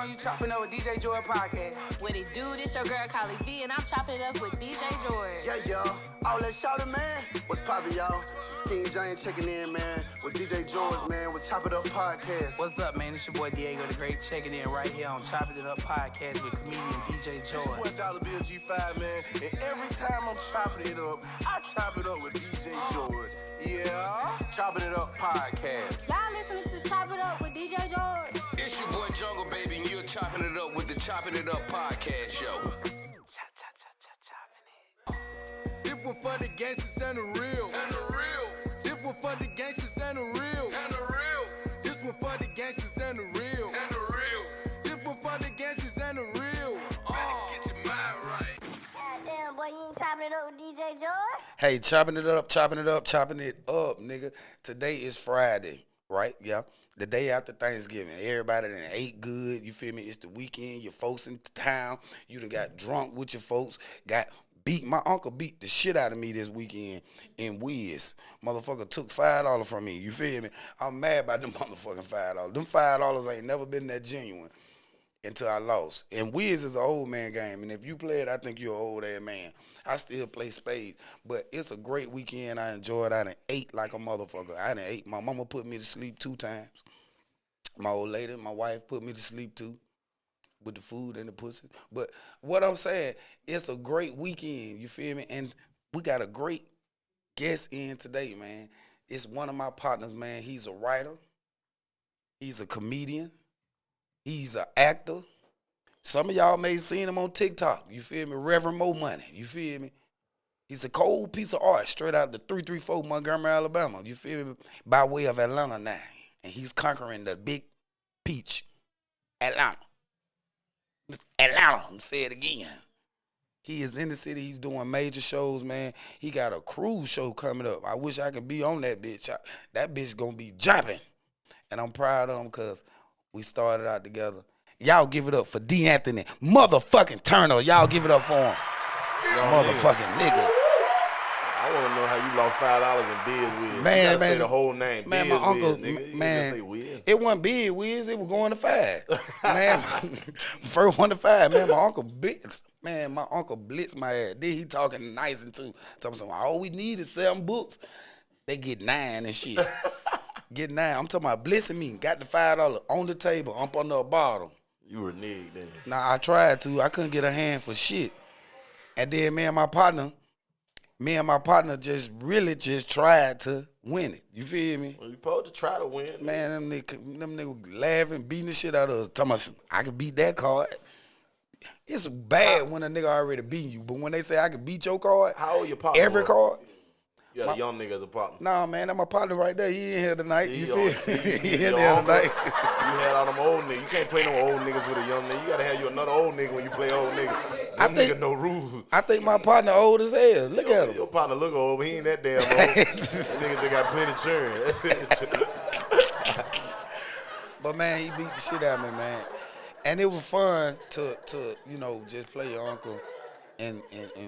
you chopping up with DJ Joy podcast. What it do? This your girl Kylie V, and I'm chopping it up with DJ George. Yeah, y'all. All that shouting, man. What's poppin', y'all? It's King Giant checking in, man, with DJ George, man, with Chop It Up podcast. What's up, man? It's your boy Diego the Great checking in right here on Chopping It Up podcast with comedian DJ George. It's your boy Dollar Bill G5, man, and every time I'm chopping it up, I chop it up with DJ George. Yeah. Chopping It Up podcast. Y'all listening to Chop It Up with DJ George. It's your boy Jungle Baby, and you're chopping it up with the Chopping It Up podcast show. This one for the gangsters and the real. And the real. This one for the gangsters and the real. And the real. This one for the gangsters and the real. And the real. This one for the gangsters and the real. Get your mind right. Goddamn, boy, you ain't chopping it up with DJ George? Hey, chopping it up, nigga. Today is Friday, right? Yeah. The day after Thanksgiving. Everybody done ate good, you feel me? It's the weekend, your folks in town. You done got drunk with your folks, got beat. My uncle beat the shit out of me this weekend in Wiz. Motherfucker took $5 from me, you feel me? I'm mad about them motherfucking $5. Them $5 ain't never been that genuine until I lost. And Wiz is an old man game, and if you play it, I think you're an old ass man. I still play spades, but it's a great weekend. I enjoyed. I done ate like a motherfucker. I done ate. My mama put me to sleep 2 times. My old lady, my wife, put me to sleep too with the food and the pussy. But what I'm saying, it's a great weekend, you feel me? And we got a great guest in today, man. It's one of my partners, man. He's a writer. He's a comedian. He's an actor. Some of y'all may have seen him on TikTok, you feel me? Reverend Mo Money, you feel me? He's a cold piece of art straight out the 334 Montgomery, Alabama, you feel me? By way of Atlanta now. And he's conquering the big peach, Atlanta. Atlanta, I'm say it again. He is in the city. He's doing major shows, man. He got a cruise show coming up. I wish I could be on that bitch. That bitch gonna be jumping. And I'm proud of him because we started out together. Y'all give it up for DeAnthony motherfucking Turner. Y'all give it up for him. Motherfucking nigga. I want to know how you lost $5 in Biz Wiz. Man, you gotta say the whole name. Man, Biz my uncle, Wiz, nigga. You man, say Wiz. it wasn't Biz Wiz. It was going to 5. Man, first 1 to 5. Man, my uncle blitzed. Man, my uncle blitzed my ass. Then he talking nice and too. Talking all we need is 7 books. They get 9 and shit. Get 9. I'm talking about blitzing me. Got the $5 on the table, up under a bottle. You were nigga then. Nah, I tried to. I couldn't get a hand for shit. And then me and my partner just really tried to win it. You feel me? Well, you supposed to try to win. Man, them niggas laughing, beating the shit out of us. Talking about, I can beat that card. It's bad when a nigga already beat you, but when they say I can beat your card, how old your partner? Every card. You got a young nigga as a partner. Nah, man, that's my partner right there. He in here tonight. You feel me? He in your here uncle, tonight. You had all them old niggas. You can't play no old niggas with a young nigga. You gotta have you another old nigga when you play old nigga. Them nigga no rules. I think my partner old as hell. Look at him. Your partner look old, but he ain't that damn old. This nigga just got plenty churn. But man, he beat the shit out of me, man. And it was fun to you know, just play your uncle and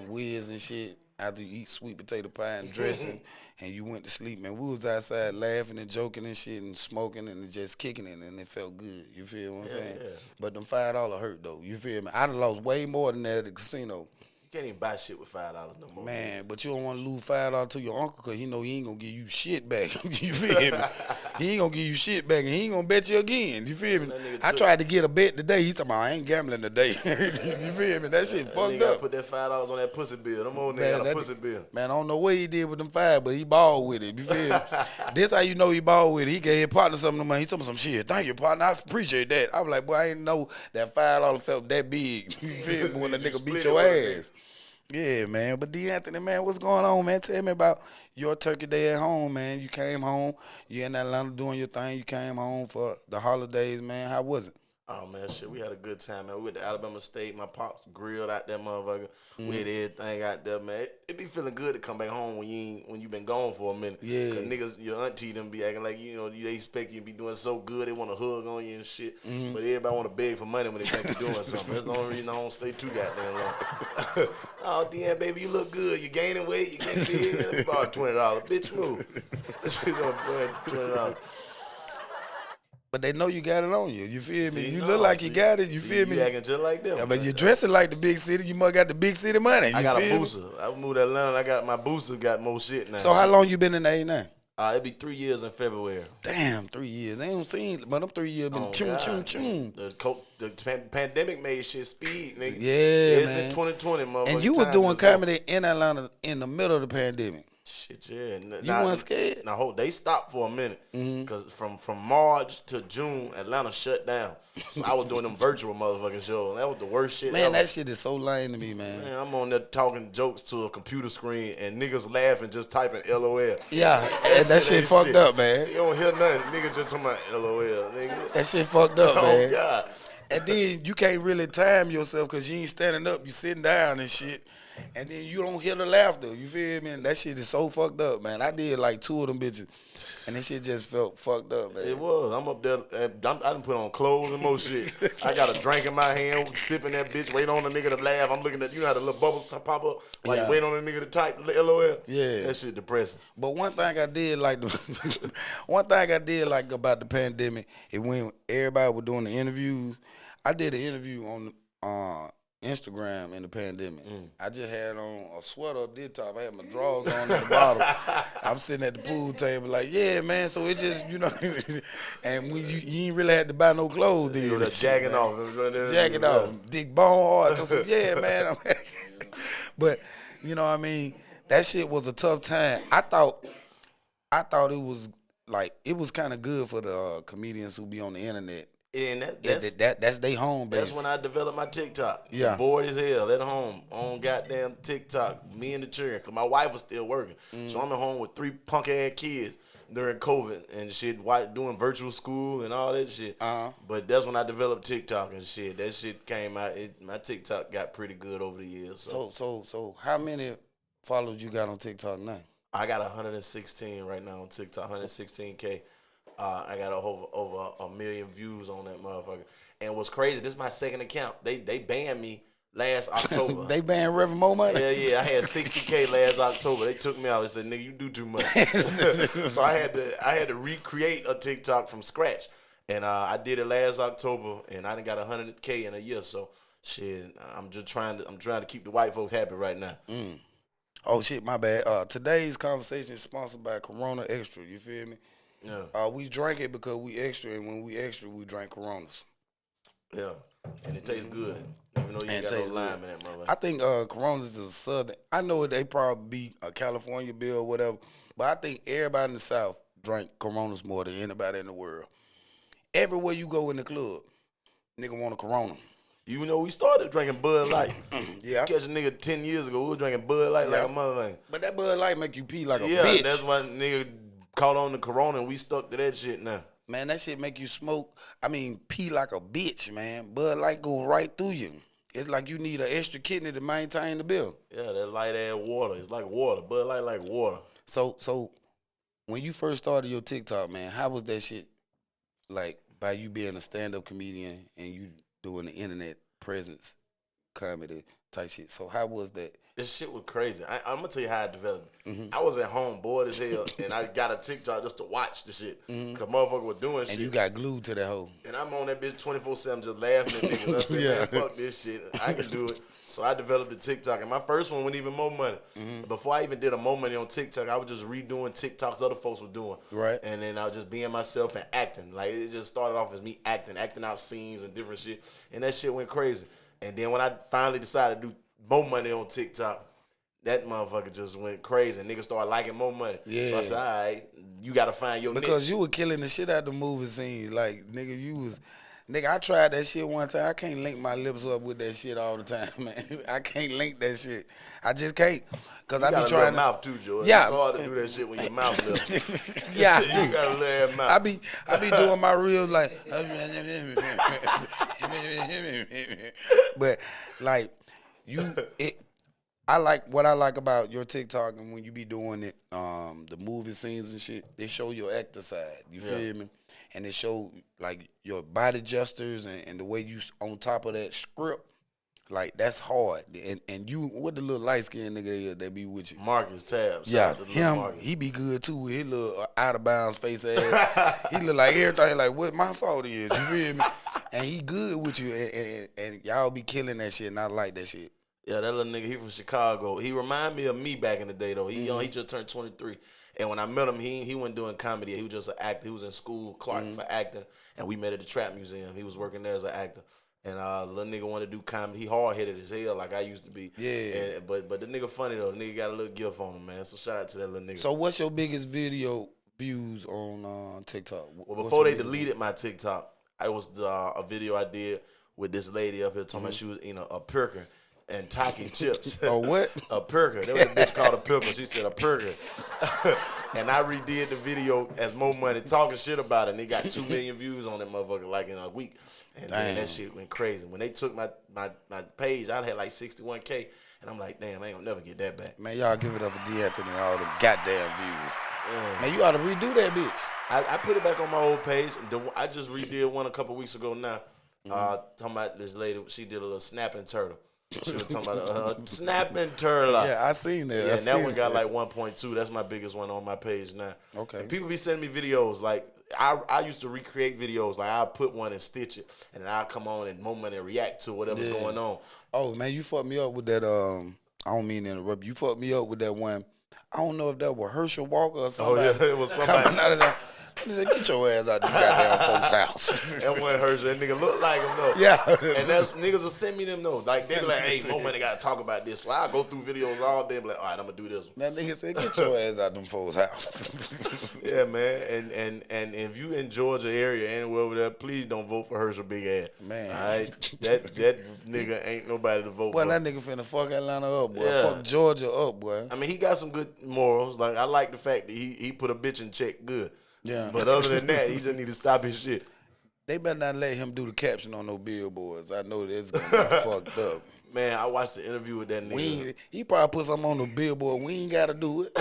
Wiz and shit after you eat sweet potato pie and dressing and you went to sleep, man. We was outside laughing and joking and shit and smoking and just kicking it, and it felt good. You feel what I'm saying? Yeah. But them $5 hurt though. You feel me? I'd have lost way more than that at the casino. You can't even buy shit with $5 no more. Man, but you don't want to lose $5 to your uncle because you know he ain't going to give you shit back. You feel me? He ain't going to give you shit back and he ain't going to bet you again. You feel me? I tried to get a bet today. He talking about, I ain't gambling today. You feel me? That shit fucked up. Put that $5 on that pussy bill. Them old niggas got a pussy bill. Man, I don't know what he did with them 5, but he balled with it. You feel me? This how you know he balled with it. He gave his partner some of the money. He told me some shit. Thank you, partner. I appreciate that. I was like, boy, I didn't know that $5 felt that big. You feel me? When a nigga beat your ass. Yeah, man. But DeAnthony, man, what's going on, man? Tell me about your turkey day at home, man. You came home. You in Atlanta doing your thing. You came home for the holidays, man. How was it? Oh, man, shit, we had a good time, man. We went to Alabama State. My pops grilled out that motherfucker. We had everything out there, man. It be feeling good to come back home when you been gone for a minute. Yeah. Because niggas, your auntie them be acting like, you know, they expect you to be doing so good. They want to hug on you and shit. But everybody want to beg for money when they think you're doing something. That's the only reason I don't stay too goddamn long. Oh, damn, baby, you look good. You gaining weight. You getting big. Let me borrow $20. Bitch, move. This shit gonna $20. But they know you got it on you. You feel me? See, You no, look like see, you got it. You see, feel me? You acting just like them. Yeah, but you dressing like the big city. You must got the big city money. You I got a feel me? booster. I moved to Atlanta. I got my booster. Got more shit now. So how long you been in the A9? It'll be 3 years in February. Damn, 3 years. They don't seen, but them 3 years been chum. The pandemic made shit speed, nigga. Yeah, It's man. in 2020, motherfucker. And you was doing comedy in Atlanta in the middle of the pandemic. Shit, yeah. You wasn't scared? Now, they stopped for a minute because from March to June, Atlanta shut down. So I was doing them virtual motherfucking shows. That was the worst shit Man, ever. that shit is so lame to me, man. Man, I'm on there talking jokes to a computer screen and niggas laughing just typing LOL. Yeah, that shit ain't fucked up, man. You don't hear nothing. Nigga just talking about LOL, nigga. That shit fucked up, Oh, man. God. And then you can't really time yourself because you ain't standing up, you sitting down and shit. And then you don't hear the laughter. You feel me? And that shit is so fucked up, man. I did like 2 of them bitches, and that shit just felt fucked up, man. It was. I'm up there. And I done put on clothes and more shit. I got a drink in my hand, sipping that bitch, waiting on the nigga to laugh. I'm looking at, you know how the little bubbles pop up? Like, Yeah. waiting on the nigga to type LOL? Yeah. That shit depressing. But one thing I did like, one thing I did like about the pandemic is when everybody was doing the interviews. I did an interview on Instagram in the pandemic. I just had on a sweater up this top. I had my drawers on at the bottom. I'm sitting at the pool table like, yeah, man. So it just, you know, and when you ain't really had to buy no clothes then. You were jacking off. Jacking off. Dick bone hard. So, yeah, man. But, you know what I mean? That shit was a tough time. I thought it was like, it was kind of good for the comedians who be on the internet. And That's their home base. That's when I developed my TikTok. Yeah. Bored as hell at home on goddamn TikTok. Me and the children, because my wife was still working. So I'm at home with 3 punk ass kids during COVID and shit, doing virtual school and all that shit. But that's when I developed TikTok and shit. That shit came out. My TikTok got pretty good over the years. So how many followers you got on TikTok now? I got 116 right now on TikTok, 116K. I got over 1 million views on that motherfucker. And what's crazy, this is my second account. They banned me last October. They banned Reverend Mo Money? Yeah. I had 60K last October. They took me out and said, nigga, you do too much. So I had to recreate a TikTok from scratch. And I did it last October, and I done got 100K in a year. So shit, I'm trying to keep the white folks happy right now. Oh shit, my bad. Today's conversation is sponsored by Corona Extra. You feel me? Yeah. We drink it because we extra, and when we extra, we drink Coronas. Yeah, and it tastes good, even though you ain't got no lime in that motherfucker. I think Coronas is a southern. I know they probably be a California bill or whatever, but I think everybody in the South drink Coronas more than anybody in the world. Everywhere you go in the club, nigga want a Corona. You know, we started drinking Bud Light. Yeah. Catch a nigga 10 years ago, we were drinking Bud Light like a motherfucker. But that Bud Light make you pee like a bitch. Yeah, that's why nigga caught on the Corona and we stuck to that shit now. Man, that shit make you pee like a bitch, man. Bud Light go right through you. It's like you need an extra kidney to maintain the bill. Yeah, that light ass water. It's like water. Bud Light like water. So when you first started your TikTok, man, how was that shit like by you being a stand-up comedian and you doing the internet presence comedy type shit? So how was that? This shit was crazy. I'm gonna tell you how I developed it. I was at home bored as hell, and I got a TikTok just to watch the shit, cause motherfucker was doing shit. And you got glued to that hoe. And I'm on that bitch 24/7 just laughing at niggas. I said, man, fuck this shit. I can do it. So I developed the TikTok, and my first one went even more money. Before I even did a more money on TikTok, I was just redoing TikToks other folks were doing. Right. And then I was just being myself and acting. Like, it just started off as me acting out scenes and different shit. And that shit went crazy. And then when I finally decided to do more money on TikTok, that motherfucker just went crazy. And niggas started liking more money. Yeah. So I said, all right, you got to find your Because niche. you were killing the shit out of the movie scene. Like, nigga, I tried that shit one time. I can't link my lips up with that shit all the time, man. I can't link that shit. I just can't. Because I be trying to. mouth too, George. Yeah. It's hard to do that shit when your mouth lips. Yeah, You got a little ass mouth. I be doing my real like, but like what I like about your TikTok and when you be doing it, the movie scenes and shit, they show your actor side. You feel me? And they show like your body gestures and the way you on top of that script. Like that's hard. And you, what the little light skinned nigga is that be with you? Marcus Tab. Yeah, Shout out to him. Marcus. He be good too with his little out of bounds face ass. He look like everything. Like what my fault is. You feel me? And he good with you. And y'all be killing that shit. And I like that shit. Yeah, that little nigga, he from Chicago. He remind me of me back in the day, though. He young, he just turned 23. And when I met him, he wasn't doing comedy. He was just an actor. He was in school, Clark, for acting. And we met at the Trap Museum. He was working there as an actor. And little nigga wanted to do comedy. He hard-headed as hell like I used to be. Yeah. But the nigga funny, though. The nigga got a little gift on him, man. So shout out to that little nigga. So what's your biggest video views on TikTok? Well, before they deleted my TikTok, I was a video I did with this lady up here talking about she was eating a perker and Taki chips. A what? A perker. There was a bitch called a perker. She said a perker. And I redid the video as Mo Money talking shit about it. And they got 2 million views on that motherfucker like in a week. And then that shit went crazy. When they took my page, I had like 61K. And I'm like, damn, I ain't gonna never get that back. Man, y'all give it up for DeAnthony and all them goddamn views. Man, you ought to redo that bitch. I put it back on my old page. I just redid one a couple weeks ago now. Talking about this lady, she did a little snapping turtle. She was talking about snapping turtle. Yeah, I seen that. Yeah, and that one got like 1.2. That's my biggest one on my page now. Okay. And people be sending me videos. Like, I used to recreate videos. Like, I'll put one and stitch it, and then I'll come on and moment and react to whatever's going on. Oh, man, you fucked me up with that. I don't mean to interrupt. You fucked me up with that one. I don't know if that was Herschel Walker or something. Oh, yeah, it was somebody. Coming out of that. I said, get your ass out the goddamn folks' house. That one Herschel. That nigga look like him, though. Yeah. And that's niggas will send me them, though. Like, they be like, hey, Mo Money got to talk about this. So I go through videos all day and be like, all right, I'm going to do this one. That nigga said, get your ass out them folks' house. Yeah, man. And if you in Georgia area, anywhere over there, please don't vote for Herschel Big Ass. Man. All right? That nigga ain't nobody to vote for. Boy, that nigga finna fuck Atlanta up, boy. Yeah. Fuck Georgia up, boy. I mean, he got some good morals. Like, I like the fact that he put a bitch in check good. Yeah. But other than that, he just need to stop his shit. They better not let him do the caption on no billboards. I know that's gonna be fucked up. Man, I watched the interview with that nigga. He probably put something on the billboard. We ain't gotta do it.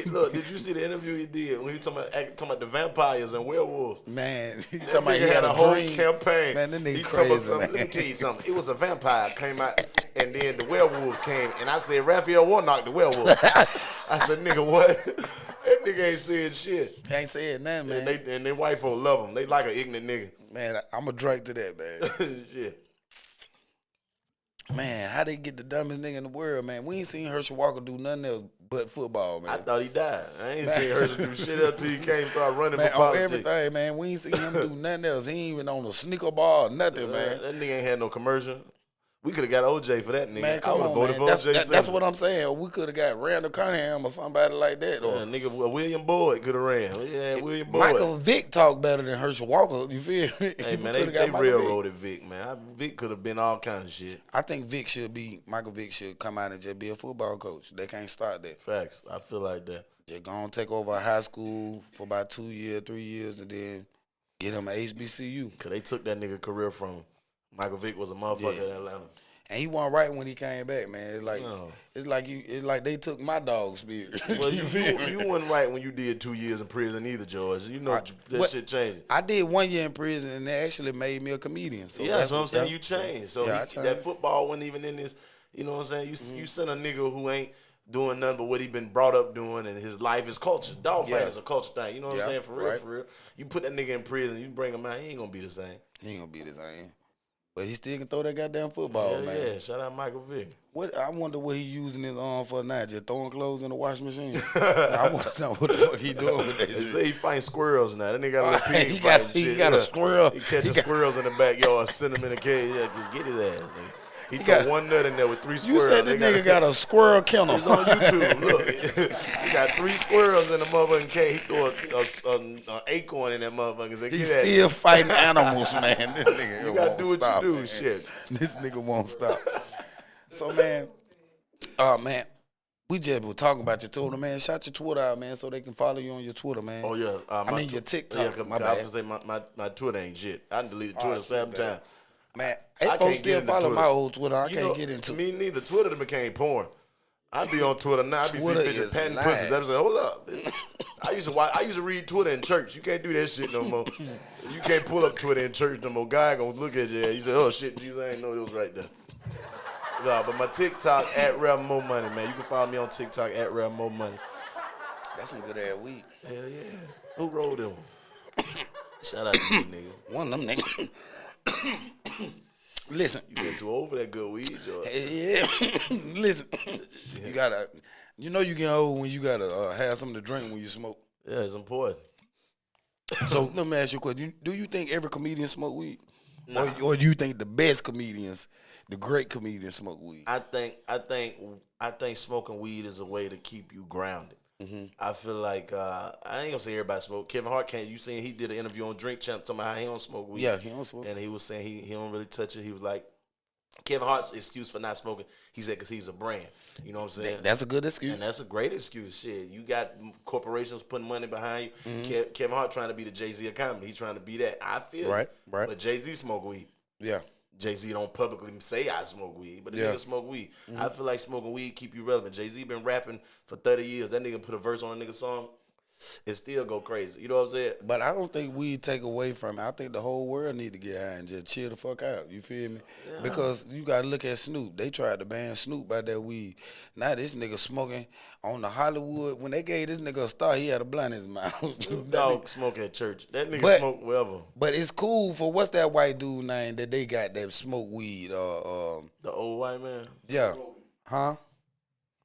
Look, did you see the interview he did when he was talking about the vampires and werewolves? Man, he That talking about he nigga had a whole dream. campaign. Man, that nigga He talking about crazy, something. man. Let me tell you something. It was a vampire came out, and then the werewolves came, and I said, Raphael Warnock, the werewolf. I said, nigga, what? That nigga ain't saying shit. He ain't saying nothing, man. And they white folk love him. They like an ignorant nigga. Man, I'm a drink to that, man. Shit. Man, how they get the dumbest nigga in the world, man? We ain't seen Herschel Walker do nothing else but football, man. I thought he died. I ain't seen Herschel do shit else till he came and started running Man, for on politics. everything, man. We ain't seen him do nothing else. He ain't even on a sneaker ball or nothing, man. That nigga ain't had no commercial. We could have got OJ for that nigga. Man, I come would have on, voted man. for OJ. That's what I'm saying. We could have got Randall Cunningham or somebody like that. Or Nigga, William Boyd could have ran. Yeah, William Boyd. Michael Vick talk better than Herschel Walker. You feel me? Hey, man, We coulda they got Michael railroaded Vic, man. Vic could have been all kinds of shit. I think Michael Vick should come out and just be a football coach. They can't start that. Facts. I feel like that. Just go and take over a high school for about 2 years, 3 years, and then get him an HBCU. Because they took that nigga career from him. Michael Vick was a motherfucker in Atlanta. And he wasn't right when he came back, man. It's like they took my dog spirit. Well, you wasn't right when you did 2 years in prison either, George. You know shit changed. I did 1 year in prison, and they actually made me a comedian. So yeah, that's what I'm saying. You changed. So I changed. That football wasn't even in this. You know what I'm saying? You send a nigga who ain't doing nothing but what he been brought up doing, and his life is culture. Dog fighting is a culture thing. You know what I'm saying? For real, for real. You put that nigga in prison, you bring him out, he ain't gonna be the same. He ain't gonna be the same. But he still can throw that goddamn football, man. Yeah, shout out Michael Vick. I wonder what he using his arm for now, just throwing clothes in the washing machine. I want to know what the fuck he doing with that They shit. say he fighting squirrels now. That nigga got a little pig He fighting got- shit. he got a squirrel. He catching squirrels in the backyard, send them in a cage. Yeah, just get his ass, nigga. He got- got one nut in there with 3 You squirrels. said this nigga got a squirrel kennel. It's on YouTube. Look, he got 3 squirrels in the motherfucking cage. He threw an acorn in that motherfucker. Said, He's "Get that." still fighting animals, man. This nigga You gotta won't do what stop, you do, man. shit. This nigga won't stop. So, man, man, we just were talking about your Twitter, man. Shout your Twitter out, man, so they can follow you on your Twitter, man. Oh yeah, I mean your TikTok. Yeah, my I bad. was gonna say my Twitter ain't shit. I done deleted Twitter 7 times. Man, I hey, can't folks get still into follow Twitter. my old Twitter. I You can't know, get into me neither. Twitter done became porn. I be on Twitter now. I be seeing Twitter bitches is patting live. pussies. I was like, hold up. I used to read Twitter in church. You can't do that shit no more. You can't pull up Twitter in church no more. Guy gonna look at you. You say, oh shit, Jesus, I ain't know it was right there. Nah, but my TikTok at Real Mo Money, man. You can follow me on TikTok at Real Mo Money. That's some good ass weed. Hell yeah. Who rolled them? Shout out to you, nigga. One of them niggas. Listen. You been too old for that good weed, George. Yeah. Listen. You gotta, you know you get old when you gotta have something to drink when you smoke. Yeah, it's important. So let me ask you a question. Do you think every comedian smoke weed? Nah. Or do you think the best comedians, the great comedians smoke weed? I think smoking weed is a way to keep you grounded. Mm-hmm. I feel like I ain't gonna say everybody smoke. Kevin Hart can't. You seen he did an interview on Drink Champ talking about how he don't smoke weed. Yeah, he don't smoke. And he was saying he don't really touch it. He was like, Kevin Hart's excuse for not smoking, he said, because he's a brand. You know what I'm saying? That's a good excuse. And that's a great excuse. Shit, you got corporations putting money behind you. Kevin Hart trying to be the Jay-Z of comedy. He's trying to be that. I feel Right. But Jay-Z smoke weed. Yeah. Jay-Z don't publicly say I smoke weed, but the Yeah. nigga smoke weed. I feel like smoking weed keep you relevant. Jay-Z been rapping for 30 years. That nigga put a verse on a nigga song, it still go crazy. You know what I'm saying? But I don't think weed take away from it. I think the whole world need to get high and just chill the fuck out. You feel me? Yeah. Because you got to look at Snoop. They tried to ban Snoop by that weed. Now this nigga smoking on the Hollywood. When they gave this nigga a star, he had a blunt in his mouth. Snoop Dogg smoke at church. That nigga smoke wherever. But it's cool for what's that white dude name that they got that smoke weed? The old white man? Yeah. Huh?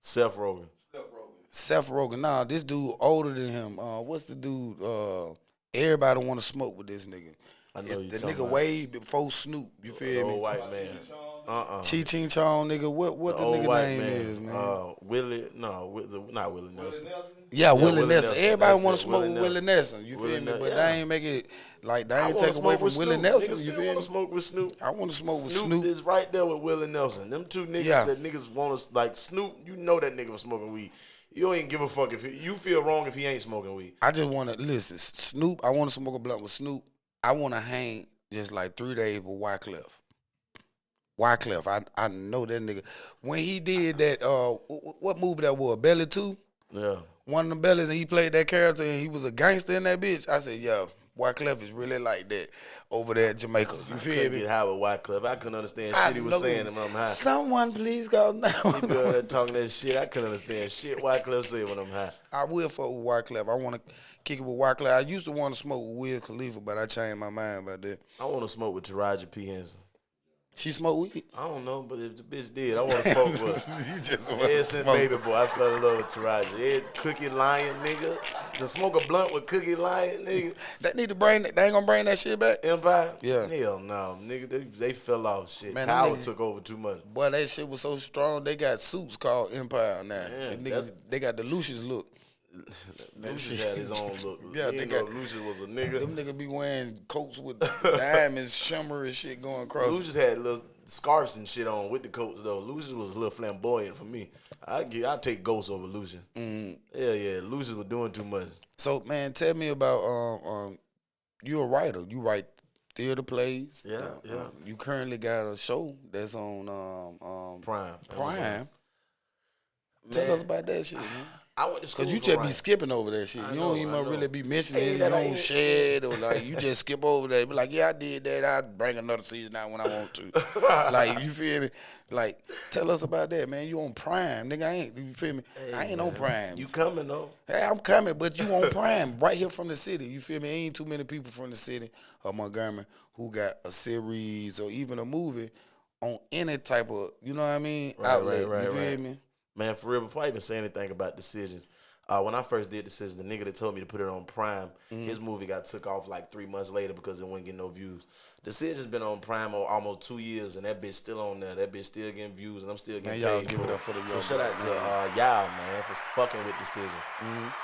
Seth Rogen. Seth Rogen. Nah, this dude older than him. What's the dude? Everybody want to smoke with this nigga. I know you the talking nigga about. way before Snoop. You feel The me? old white man. Chi Ching Chong, nigga. What the old nigga white name is, man? not Willie Nelson. Yeah, Willie Willie Nelson. Nelson. Everybody That's want it, to smoke Willie with Willie Nelson. You Willie feel me? Nelson, But yeah. they ain't make it like they I ain't wanna take away smoke from with Willie Snoop. Nelson. Niggas You still feel want me? to smoke with Snoop. I want to smoke with Snoop Snoop. is right there with Willie Nelson. Them two niggas Yeah. that niggas want to, like Snoop, you know that nigga was smoking weed. You don't even give a fuck if you feel wrong if he ain't smoking weed. I just want to listen. Snoop. I want to smoke a blunt with Snoop. I want to hang just like 3 days with Wyclef. I know that nigga. When he did that, what movie that was? Belly 2? Yeah. One of them bellies, and he played that character, and he was a gangster in that bitch. I said, yo, Wyclef is really like that over there in Jamaica. You I feel couldn't me? get high with Wyclef. I couldn't understand I shit he was know. saying when I'm high. Someone please go now. He be out there talking that shit. I couldn't understand shit Wyclef said when I'm high. I will fuck with Wyclef. I want to kick it with Wyclef. I used to want to smoke with Wiz Khalifa, but I changed my mind about that. I want to smoke with Taraji P. Henson. She smoke weed? I don't know, but if the bitch did, I want to smoke with her. You just want Ever to since smoke. Baby Boy, I fell in love with Taraji. Cookie Lion, nigga. To smoke a blunt with Cookie Lion, nigga. They need to bring that. They ain't gonna bring that shit back. Empire? Yeah. Hell no, nigga. They fell off shit. Man, Power them niggas- took over too much. Boy, that shit was so strong. They got suits called Empire now. Yeah, Them niggas, they got the Lucius look. Lucius had his own look. Yeah, He they didn't know got- Lucius was a nigga. Them niggas be wearing coats with diamonds, shimmer and shit going across. Lucius had little scarves and shit on with the coats though. Lucius was a little flamboyant for me. I take Ghost over Lucius. Yeah. Lucius was doing too much. So man, tell me about you a writer. You write theater plays. Yeah. You currently got a show that's on Prime. Prime. Tell us about that shit, man. I went to school. Cause you for just be writing. skipping over that shit. I You know, don't even I know. really be mentioning Hey, it. You that don't ain't- share it or like you just skip over that. Be like, yeah, I did that. I'd bring another season out when I want to. Like you feel me? Like tell us about that, man. You on Prime, nigga? I ain't. You feel me? I ain't on Prime. You coming though? Hey, I'm coming, but you on Prime right here from the city. You feel me? Ain't too many people from the city of Montgomery who got a series or even a movie on any type of, you know what I mean, outlet. You feel me? Man, for real, before I even say anything about Decisions, when I first did Decisions, the nigga that told me to put it on Prime, his movie got took off like 3 months later because it wouldn't get no views. Decisions been on Prime almost 2 years, and that bitch still on there. That bitch still getting views, and I'm still getting Man, y'all paid give it for up for the So young shout out black to man. y'all, man, for fucking with Decisions.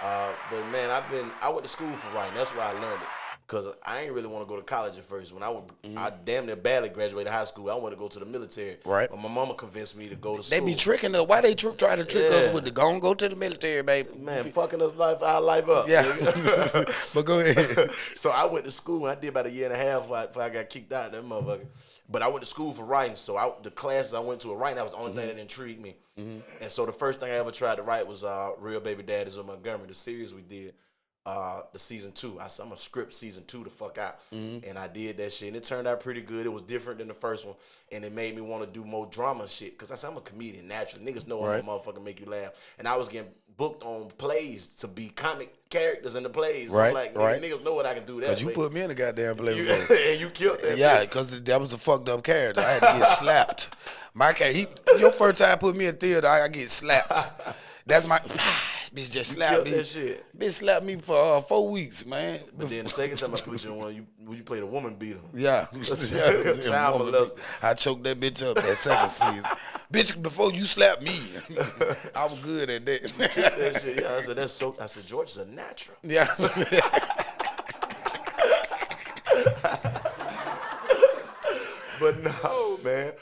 But man, I went to school for writing. That's where I learned it. Because I ain't really want to go to college at first. When I damn near badly graduated high school, I wanted to go to the military. Right. But my mama convinced me to go to They school. be tricking us. Why they try to trick us with the go to the military, baby? Man, fucking our life up. Yeah. Nigga. But go ahead. So I went to school, and I did about a year and a half before I got kicked out of that motherfucker. But I went to school for writing, so the classes I went to, writing, that was the only thing that intrigued me. And so the first thing I ever tried to write was Real Baby Daddies of Montgomery, the series we did. The season 2. I'm gonna script season 2 the fuck out, and I did that shit, and it turned out pretty good. It was different than the first one, and it made me want to do more drama shit. Cause I said I'm a comedian naturally. Niggas know I'm a motherfucker make you laugh, and I was getting booked on plays to be comic characters in the plays. Right, I'm like, niggas know what I can do that. Cause you put me in the goddamn play. And you killed that. Yeah, bitch. cause that was a fucked up character. I had to get slapped. My cat, your first time put me in theater, I get slapped. That's my bitch just slapped me. That shit. Bitch slapped me for 4 weeks, man. But then the second time I put you in one, you played a woman beater. Yeah. Child molester. I choked that bitch up that second season. Bitch, before you slapped me, I was good at that. That shit. Yeah, I said I said George is a natural. Yeah. But no, man.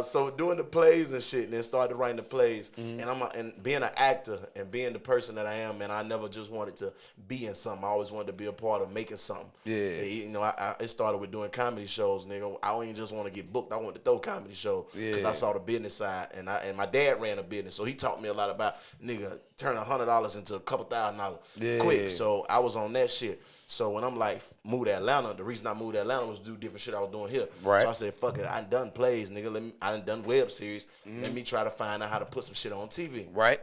So doing the plays and shit, and then started writing the plays, and being an actor and being the person that I am, man, I never just wanted to be in something. I always wanted to be a part of making something. Yeah. You know, it started with doing comedy shows, nigga. I didn't just want to get booked. I wanted to throw a comedy show because I saw the business side, and my dad ran a business, so he taught me a lot about, nigga, turn $100 into a couple $1,000 quick. So I was on that shit. So when I'm like, move to Atlanta, the reason I moved to Atlanta was to do different shit I was doing here. Right. So I said, fuck it, I done plays, nigga. I done web series. Let me try to find out how to put some shit on TV. Right.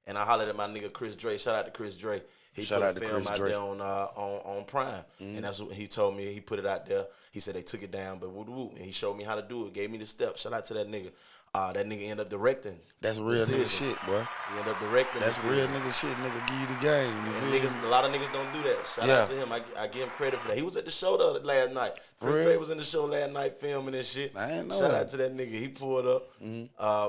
And I hollered at my nigga Chris Dre. Shout out to Chris Dre. He put a film out there on Prime. And that's what he told me. He put it out there. He said they took it down, but woo-woo. And he showed me how to do it. Gave me the steps. Shout out to that nigga. That nigga ended up directing. That's real nigga shit, boy. He ended up directing. That's real nigga shit. Nigga give you the game. A lot of niggas don't do that. Shout out to him. I give him credit for that. He was at the show last night. Chris Dre was in the show last night filming and shit. I ain't know Shout that. out to that nigga. He pulled up.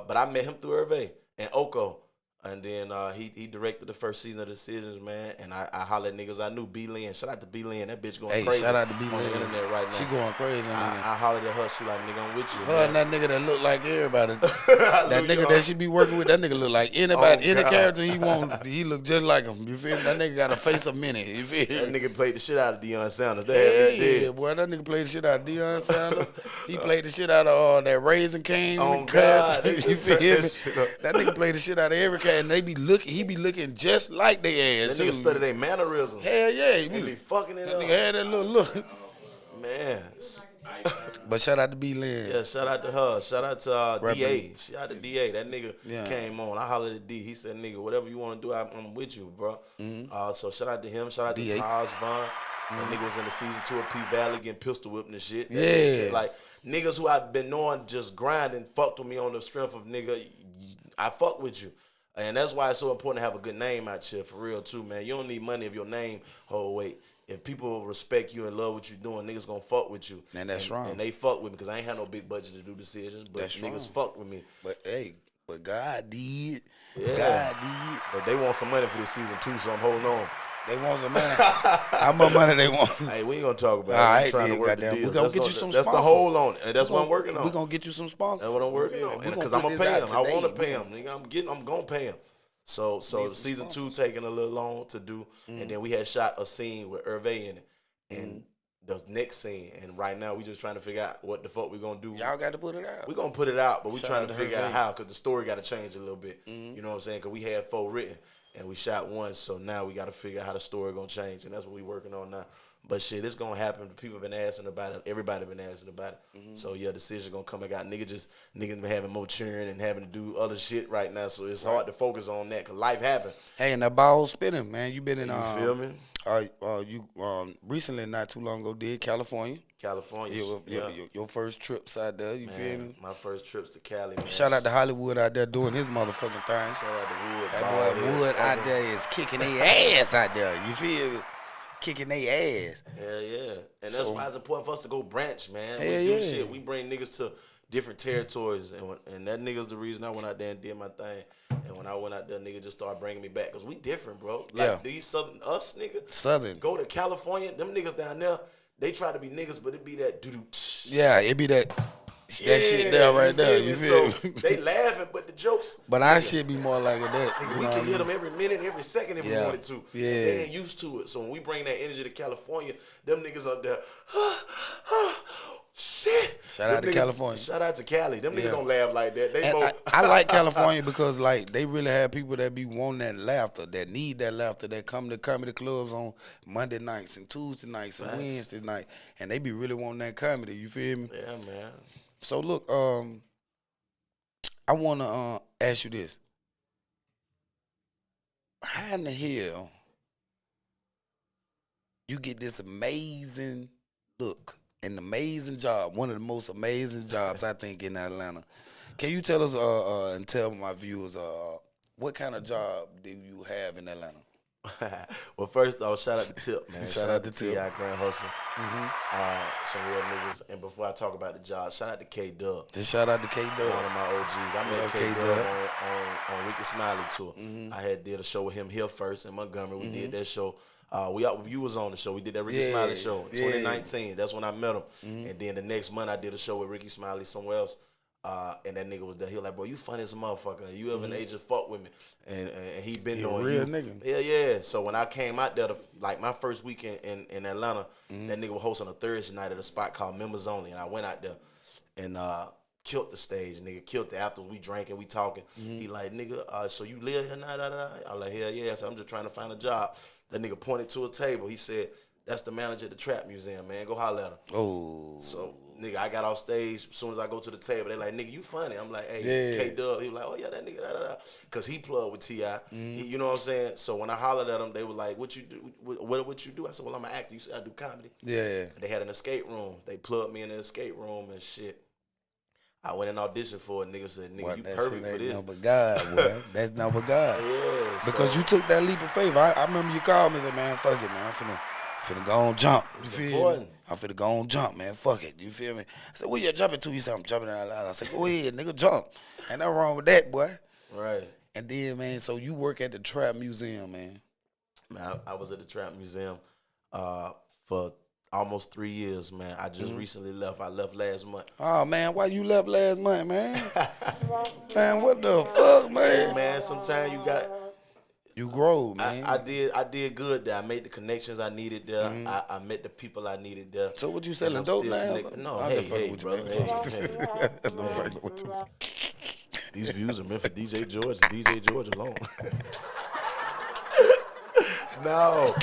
But I met him through Hervé and Oko. And then he directed the first season of Decisions, man. And I hollered at niggas I knew. B. Lynn. Shout out to B. Lynn. That bitch going crazy. Shout out to B. Lynn. On the internet right now. She going crazy. I hollered at her. She like, nigga, I'm with you. Her and that nigga that look like everybody. That nigga that she be working with, that nigga look like anybody. Any character he want, he look just like him. You feel me? That nigga got a face of minute. You feel me? That nigga played the shit out of Deion Sanders. Yeah, boy. That nigga played the shit out of Deion Sanders. He played the shit out of that Raising Cane. Oh, God. You feel me? That nigga played the shit out of every cat, and they be looking. He be looking just like they ass. That nigga study their mannerisms. Hell yeah. He be fucking it that up. Nigga had that little look. Man. But shout out to B. Lynn. Yeah, shout out to her. Shout out to DA. Shout out to DA. That nigga came on. I hollered at D. He said, nigga, whatever you want to do, I'm with you, bro. So shout out to him. Shout out to Taj Vaughn. That nigga was in the season 2 of P Valley getting pistol whipping and shit. That like niggas who I've been knowing just grinding fucked with me on the strength of nigga, I fuck with you. And that's why it's so important to have a good name out here for real too, man. You don't need money if your name hold weight. If people respect you and love what you're doing, niggas gonna fuck with you. And that's wrong. And they fuck with me because I ain't had no big budget to do decisions, but that's niggas wrong. fucked with me. But hey, but God did. Yeah. God did. But they want some money for this season too, so I'm holding on. They want some money. How much money they want? Hey, we ain't gonna talk about it. All right, trying to work the we deal. gonna get you some sponsors. That's the hold on it. And that's what I'm working on. We gonna get you some sponsors. That's what I'm working on. Because I'm gonna pay him. I wanna pay him. Nigga, I'm gonna pay him. So season 2 taking a little long to do. And then we had shot a scene with Hervé in it. And the next scene. And right now we just trying to figure out what the fuck we gonna do. Y'all got to put it out. We gonna put it out, but we trying to figure out how, because the story got to change a little bit. You know what I'm saying? Because we had 4 written and we shot 1, so now we got to figure out how the story gonna change, and that's what we working on now. But shit, it's gonna happen. People been asking about it. Everybody been asking about it. So yeah, decision gonna come. I got niggas been having more churn and having to do other shit right now, so it's hard to focus on that because life happened. Hey, and that ball spinning, man. You been in You feel me? You recently, not too long ago, did California. Your first trips out there, you feel me? My first trips to Cali, man. Shout out to Hollywood out there doing his motherfucking thing. Shout out to Wood. That boy Wood out there is kicking their ass out there, you feel me? Kicking their ass. Hell yeah. And that's why it's important for us to go branch, man. Hell We do yeah. shit. We bring niggas to different territories, and that nigga's the reason I went out there and did my thing. And when I went out there, nigga just started bringing me back, cause we different, bro. Like these Southern nigga. Southern. Go to California, them niggas down there, they try to be niggas, but it be that doo-doo. Yeah, it be that shit there right there. You feel so me? they laughing, but the jokes. But our shit be more like that. Nigga, You we know can what I hit mean? them every minute, every second if we wanted to. Yeah. They ain't used to it. So when we bring that energy to California, them niggas up there, shit. Shout out to California. Shout out to Cali. Them niggas don't laugh like that. They And both. I like California because like they really have people that be wanting that laughter, that need that laughter, that come to comedy clubs on Monday nights and Tuesday nights and Wednesday night, and they be really wanting that comedy. You feel me? Yeah, man. So look, I wanna ask you this: how in the hell you get this amazing look? An amazing job, one of the most amazing jobs I think in Atlanta. Can you tell us and tell my viewers what kind of job do you have in Atlanta? Well, first off, shout out to Tip, man. Shout out to Tip. T.I. Grand Hustle. Some real niggas. And before I talk about the job, shout out to K-Dub. Just shout out to K-Dub. One of my OGs. I met up, K-Dub K-Dub? on Ricky Smiley tour. I had did a show with him here first in Montgomery. We did that show. You was on the show. We did that Ricky Smiley show in 2019. That's when I met him. And then the next month I did a show with Ricky Smiley somewhere else. And that nigga was there. He was like, bro, you funny as a motherfucker. You ever an agent fuck with me? And he been knowing real you. nigga. Yeah. So when I came out there, like my first weekend in Atlanta, that nigga was hosting a Thursday night at a spot called Members Only. And I went out there and killed the stage, nigga. Killed it. After we drank and we talking. He like, nigga, so you live here now? I was like, hell yeah. So I'm just trying to find a job. That nigga pointed to a table. He said, that's the manager at the Trap Museum, man. Go holler at him. Oh. So, nigga, I got off stage. As soon as I go to the table, they like, nigga, you funny. I'm like, hey, K-Dub. He was like, oh, yeah, that nigga, da-da-da. Because he plugged with T.I. You know what I'm saying? So when I hollered at him, they were like, what you do? What you do? I said, well, I'm an actor. You said I do comedy. Yeah. They had an escape room. They plugged me in the escape room and shit. I went and auditioned for it. Nigga said, nigga, you perfect for this. That's but God, boy. That's not but God. Yeah. Because you took that leap of faith. I remember you called me and said, man, fuck it, man. I'm finna go on jump. You feel me? I'm finna go on jump, man. Fuck it. You feel me? I said, where you jumping to? He said, I'm jumping out loud. I said, go ahead, nigga, jump. Ain't nothing wrong with that, boy. Right. And then, man, so you work at the Trap Museum, man. Man, I was at the Trap Museum for almost 3 years, man. I just recently left. I left last month. Oh, man, why you left last month, man? Man, what the fuck, man? Hey, man, sometimes you got... You grow, man. I did good there. I made the connections I needed there. I met the people I needed there. So what you And selling I'm dope still now? connected. No, I'm hey, just fucking hey, with you, brother. man. Hey, I'm fucking with you. These views are meant for DJ George and DJ George alone. No,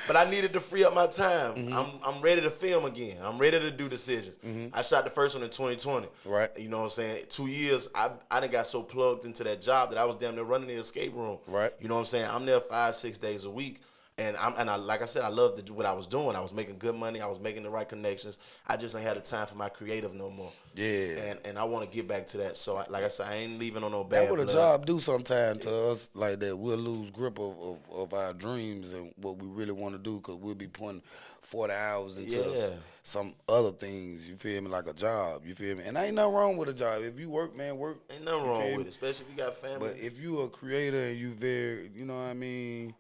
but I needed to free up my time. I'm ready to film again. I'm ready to do decisions. I shot the first one in 2020. Right. You know what I'm saying? 2 years, I done got so plugged into that job that I was damn near running the escape room. Right. You know what I'm saying? I'm there 5-6 days a week. And I like I said, I loved what I was doing. I was making good money. I was making the right connections. I just ain't had the time for my creative no more. Yeah. And I want to get back to that. So, like I said, I ain't leaving on no bad That's what a blood. job do sometimes to us, like that. We'll lose grip of our dreams and what we really want to do because we'll be putting 40 hours into some other things, you feel me, like a job, you feel me? And ain't nothing wrong with a job. If you work, man, work. Ain't nothing wrong with it, especially if you got family. But if you a creator and you very, you know what I mean,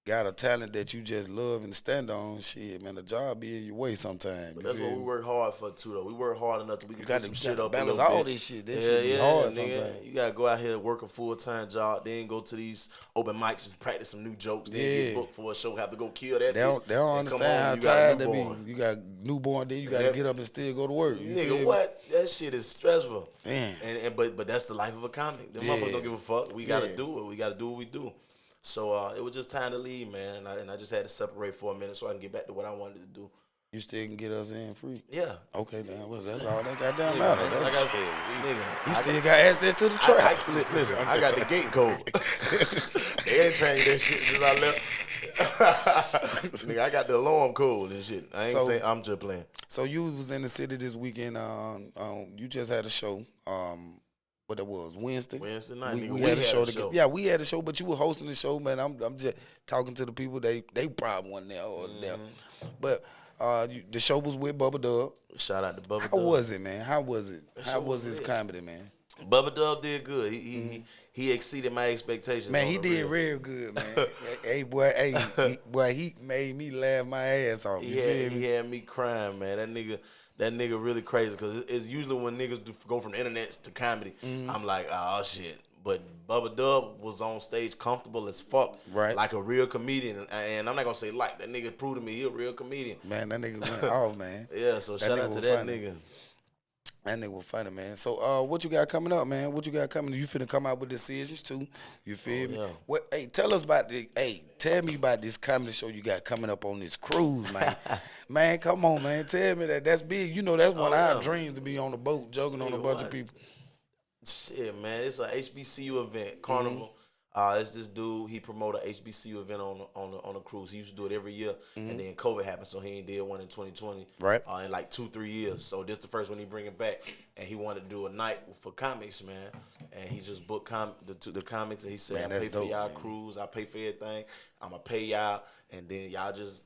got a talent that you just love and stand on, shit, man, the job be in your way sometimes. But that's what we work hard for too, though. We work hard enough that we can got get some shit up balance a little all bit. this shit. This shit be hard sometimes. You gotta go out here and work a full-time job, then go to these open mics and practice some new jokes, then get booked for a show, have to go kill that They bitch. don't and come understand home, how tired you that got a be. You got newborn, then you got to get up and still go to work. You feel Nigga, me? what? That shit is stressful. Man. But that's the life of a comic. Them motherfuckers don't give a fuck. We gotta do it. We gotta do what we do. So it was just time to leave, man. And I just had to separate for a minute so I can get back to what I wanted to do. You still can get us in free? Yeah. Okay, then. Well, that's all that goddamn Nigga, matter. I He still got access to the trap. Listen, I got the gate code. They ain't changed that shit since I left. Nigga, I got the alarm code and shit. I ain't saying I'm just playing. So you was in the city this weekend. You just had a show. What that was Wednesday night. We had a show together. Yeah, we had a show, but you were hosting the show, man. I'm just talking to the people. They probably wasn't there or there. But The show was with Bubba Dub. Shout out to Bubba Dub. How was it, man? How was it? That How show was was his lit. comedy, man? Bubba Dub did good. He exceeded my expectations. Man, on he the did real. real good, man. Hey, boy, he made me laugh my ass off. You feel He me? had me crying, man. That nigga really crazy because it's usually when niggas go from the internet to comedy, I'm like, oh shit. But Bubba Dub was on stage comfortable as fuck, Right. like a real comedian. And I'm not gonna say like that nigga proved to me he a real comedian. Man, that nigga went off, man. Yeah, so shout out to was that funny. nigga. That nigga was funny, man. So, what you got coming up, man? What you got coming? You finna come out with decisions too. You feel me? yeah. What? Hey, tell us about the. Hey, tell me about this comedy show you got coming up on this cruise, man. Man, come on, man. Tell me that. That's big. You know, that's one of our dreams to be on the boat, joking on a Nigga, bunch of what? people. Shit, man, it's a HBCU event, Carnival. It's this dude. He promoted a HBCU event on a cruise. He used to do it every year, and then COVID happened, so he ain't did one in 2020. Right. In like 2-3 years. So this the first one he bring it back, and he wanted to do a night for comics, man. And he just booked the comics, and he said, Man, "I pay that's for dope, y'all man. cruise. I pay for everything. I'ma pay y'all, and then y'all just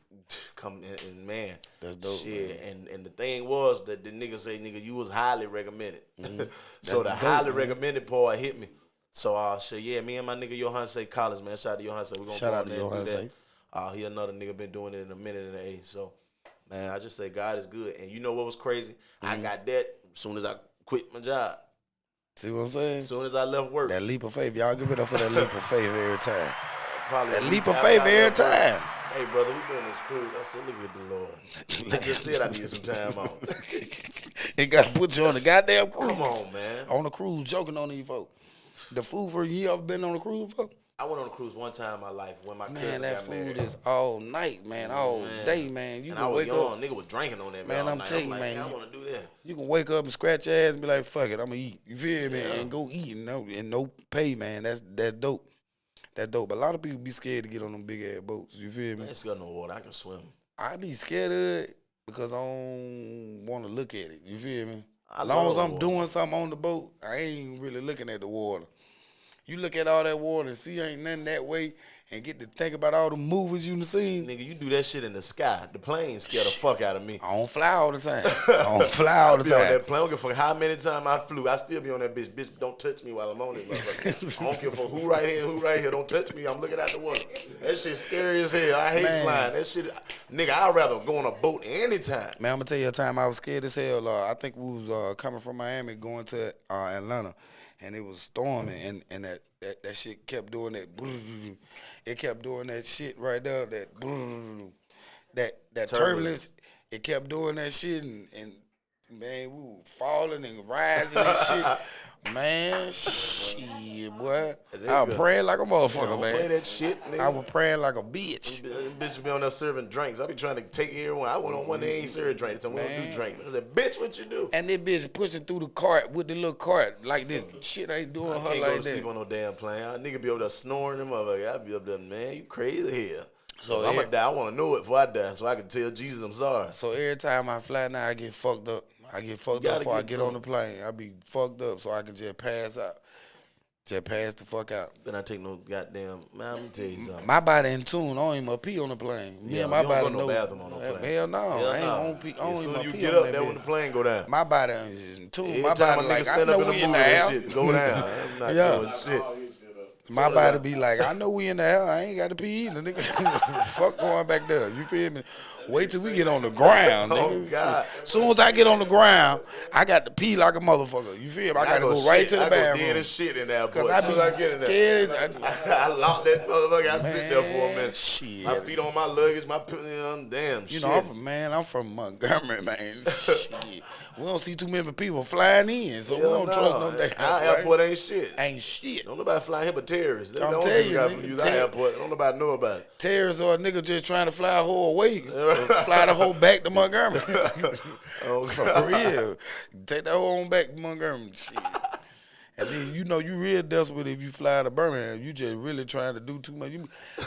come in, and man, That's dope, shit." And the thing was that the nigga say, "Nigga, you was highly recommended." So the dope, highly man. recommended part hit me. So shit, yeah, me and my nigga Johanse Collins, man. Shout out to Johanse. We gonna Shout go out on to there and do Johanse. that. He another nigga been doing it in a minute and an age. So, man, I just say God is good. And you know what was crazy? I got that as soon as I quit my job. See what I'm saying? As soon as I left work. That leap of faith. Y'all give it up for that leap of faith every time. Probably That a leap week of after faith I every left work. time. Hey, brother, we doing this cruise. I said, look at the Lord. I just said I needed some time off. It got to put you on the goddamn cruise. Come on, man. On the cruise, joking on these folks. The food for you ever been on a cruise before? I went on a cruise one time in my life when my Man, cousin that got food married. is all night, man, all day, man. You and can I was wake young. up, Nigga was drinking on that, Man, all I'm night. telling you, like, man, I you- want to do that. you can wake up and scratch your ass and be like, fuck it, I'm gonna eat. You feel me? And go eat and no pay, man. That's dope. That's dope. But a lot of people be scared to get on them big ass boats. You feel me? I ain't scared of no water. I can swim. I be scared of it because I don't want to look at it. You feel me? I As long love as I'm water. doing something on the boat, I ain't really looking at the water. You look at all that water and see ain't nothing that way and get to think about all the movies you done seen. Nigga, you do that shit in the sky. The plane scare the fuck out of me. I don't fly all the time. I don't fly all the I be on time. that plane. I don't give a fuck how many times I flew. I still be on that bitch. Bitch, don't touch me while I'm on it, motherfucker. I don't give a fuck who right here and who right here. Don't touch me. I'm looking out the window. That shit scary as hell. I hate Man. flying. That shit, nigga, I'd rather go on a boat anytime. Man, I'm gonna tell you a time I was scared as hell. I think we was coming from Miami going to Atlanta, and it was storming, and that shit kept doing that. It kept doing that shit right there. That turbulence. It kept doing that shit, and man, we were falling and rising and shit. Man, shit, boy. I was praying like a motherfucker, Don't play man. that shit, nigga. I was praying like a bitch. Them bitches be on there serving drinks. I be trying to take everyone. I went on one, they ain't serving drinks. So we don't do drink. I said, bitch, what you do? And that bitch pushing through the cart with the little cart like this. Shit ain't doing I her can't go like to sleep that. on no damn plane. A nigga be over there snoring them motherfucker. I be up there, man, you crazy here. So So I'm every- gonna die. I want to know it before I die, so I can tell Jesus I'm sorry. So every time I fly now, I get fucked up. I get fucked You up gotta before I get get on the plane. I be fucked up so I can just pass out. Just pass the fuck out. Then I take no goddamn. Man, let me tell you something. My body in tune. I don't even pee on the plane. Me Yeah, and my you don't body go to no know. bathroom on no plane. Hell no. Hell I ain't nah. on pee. I don't As soon even as you pee get on up, that that's when the bitch. plane go down. My body is in tune. Every My time body a nigga like, I stand up know in the we in movie, the that house. shit go down. I'm not Yeah. doing shit. My So, body be like, I know we in the hell. I ain't got to pee either, nigga. Fuck going back there. You feel me? Wait till we get on the ground, Oh, nigga. God. Soon as I get on the ground, I got to pee like a motherfucker. You feel me? I got to go right shit. to the I go dead bathroom. as shit in there, boy. Cause As I soon be as I get in there. scared. I lock that motherfucker. I sit there for a Man, minute. shit. My feet on my luggage. My damn You shit. know, I'm from Montgomery, man. Shit. We don't see too many people flying in, so we Hell don't no. trust no damn. Our right? airport ain't shit. Ain't shit. Don't nobody fly here but terrorists. That's I'm the only telling people you, got nigga, to use our airport. Don't nobody know about it. Terrorists or a nigga just trying to fly a whole away, or fly the whole back to Montgomery. Oh, For God. real. Take that whole on back to Montgomery. Shit. And then you know you real desperate if you fly to Birmingham. You just really trying to do too much.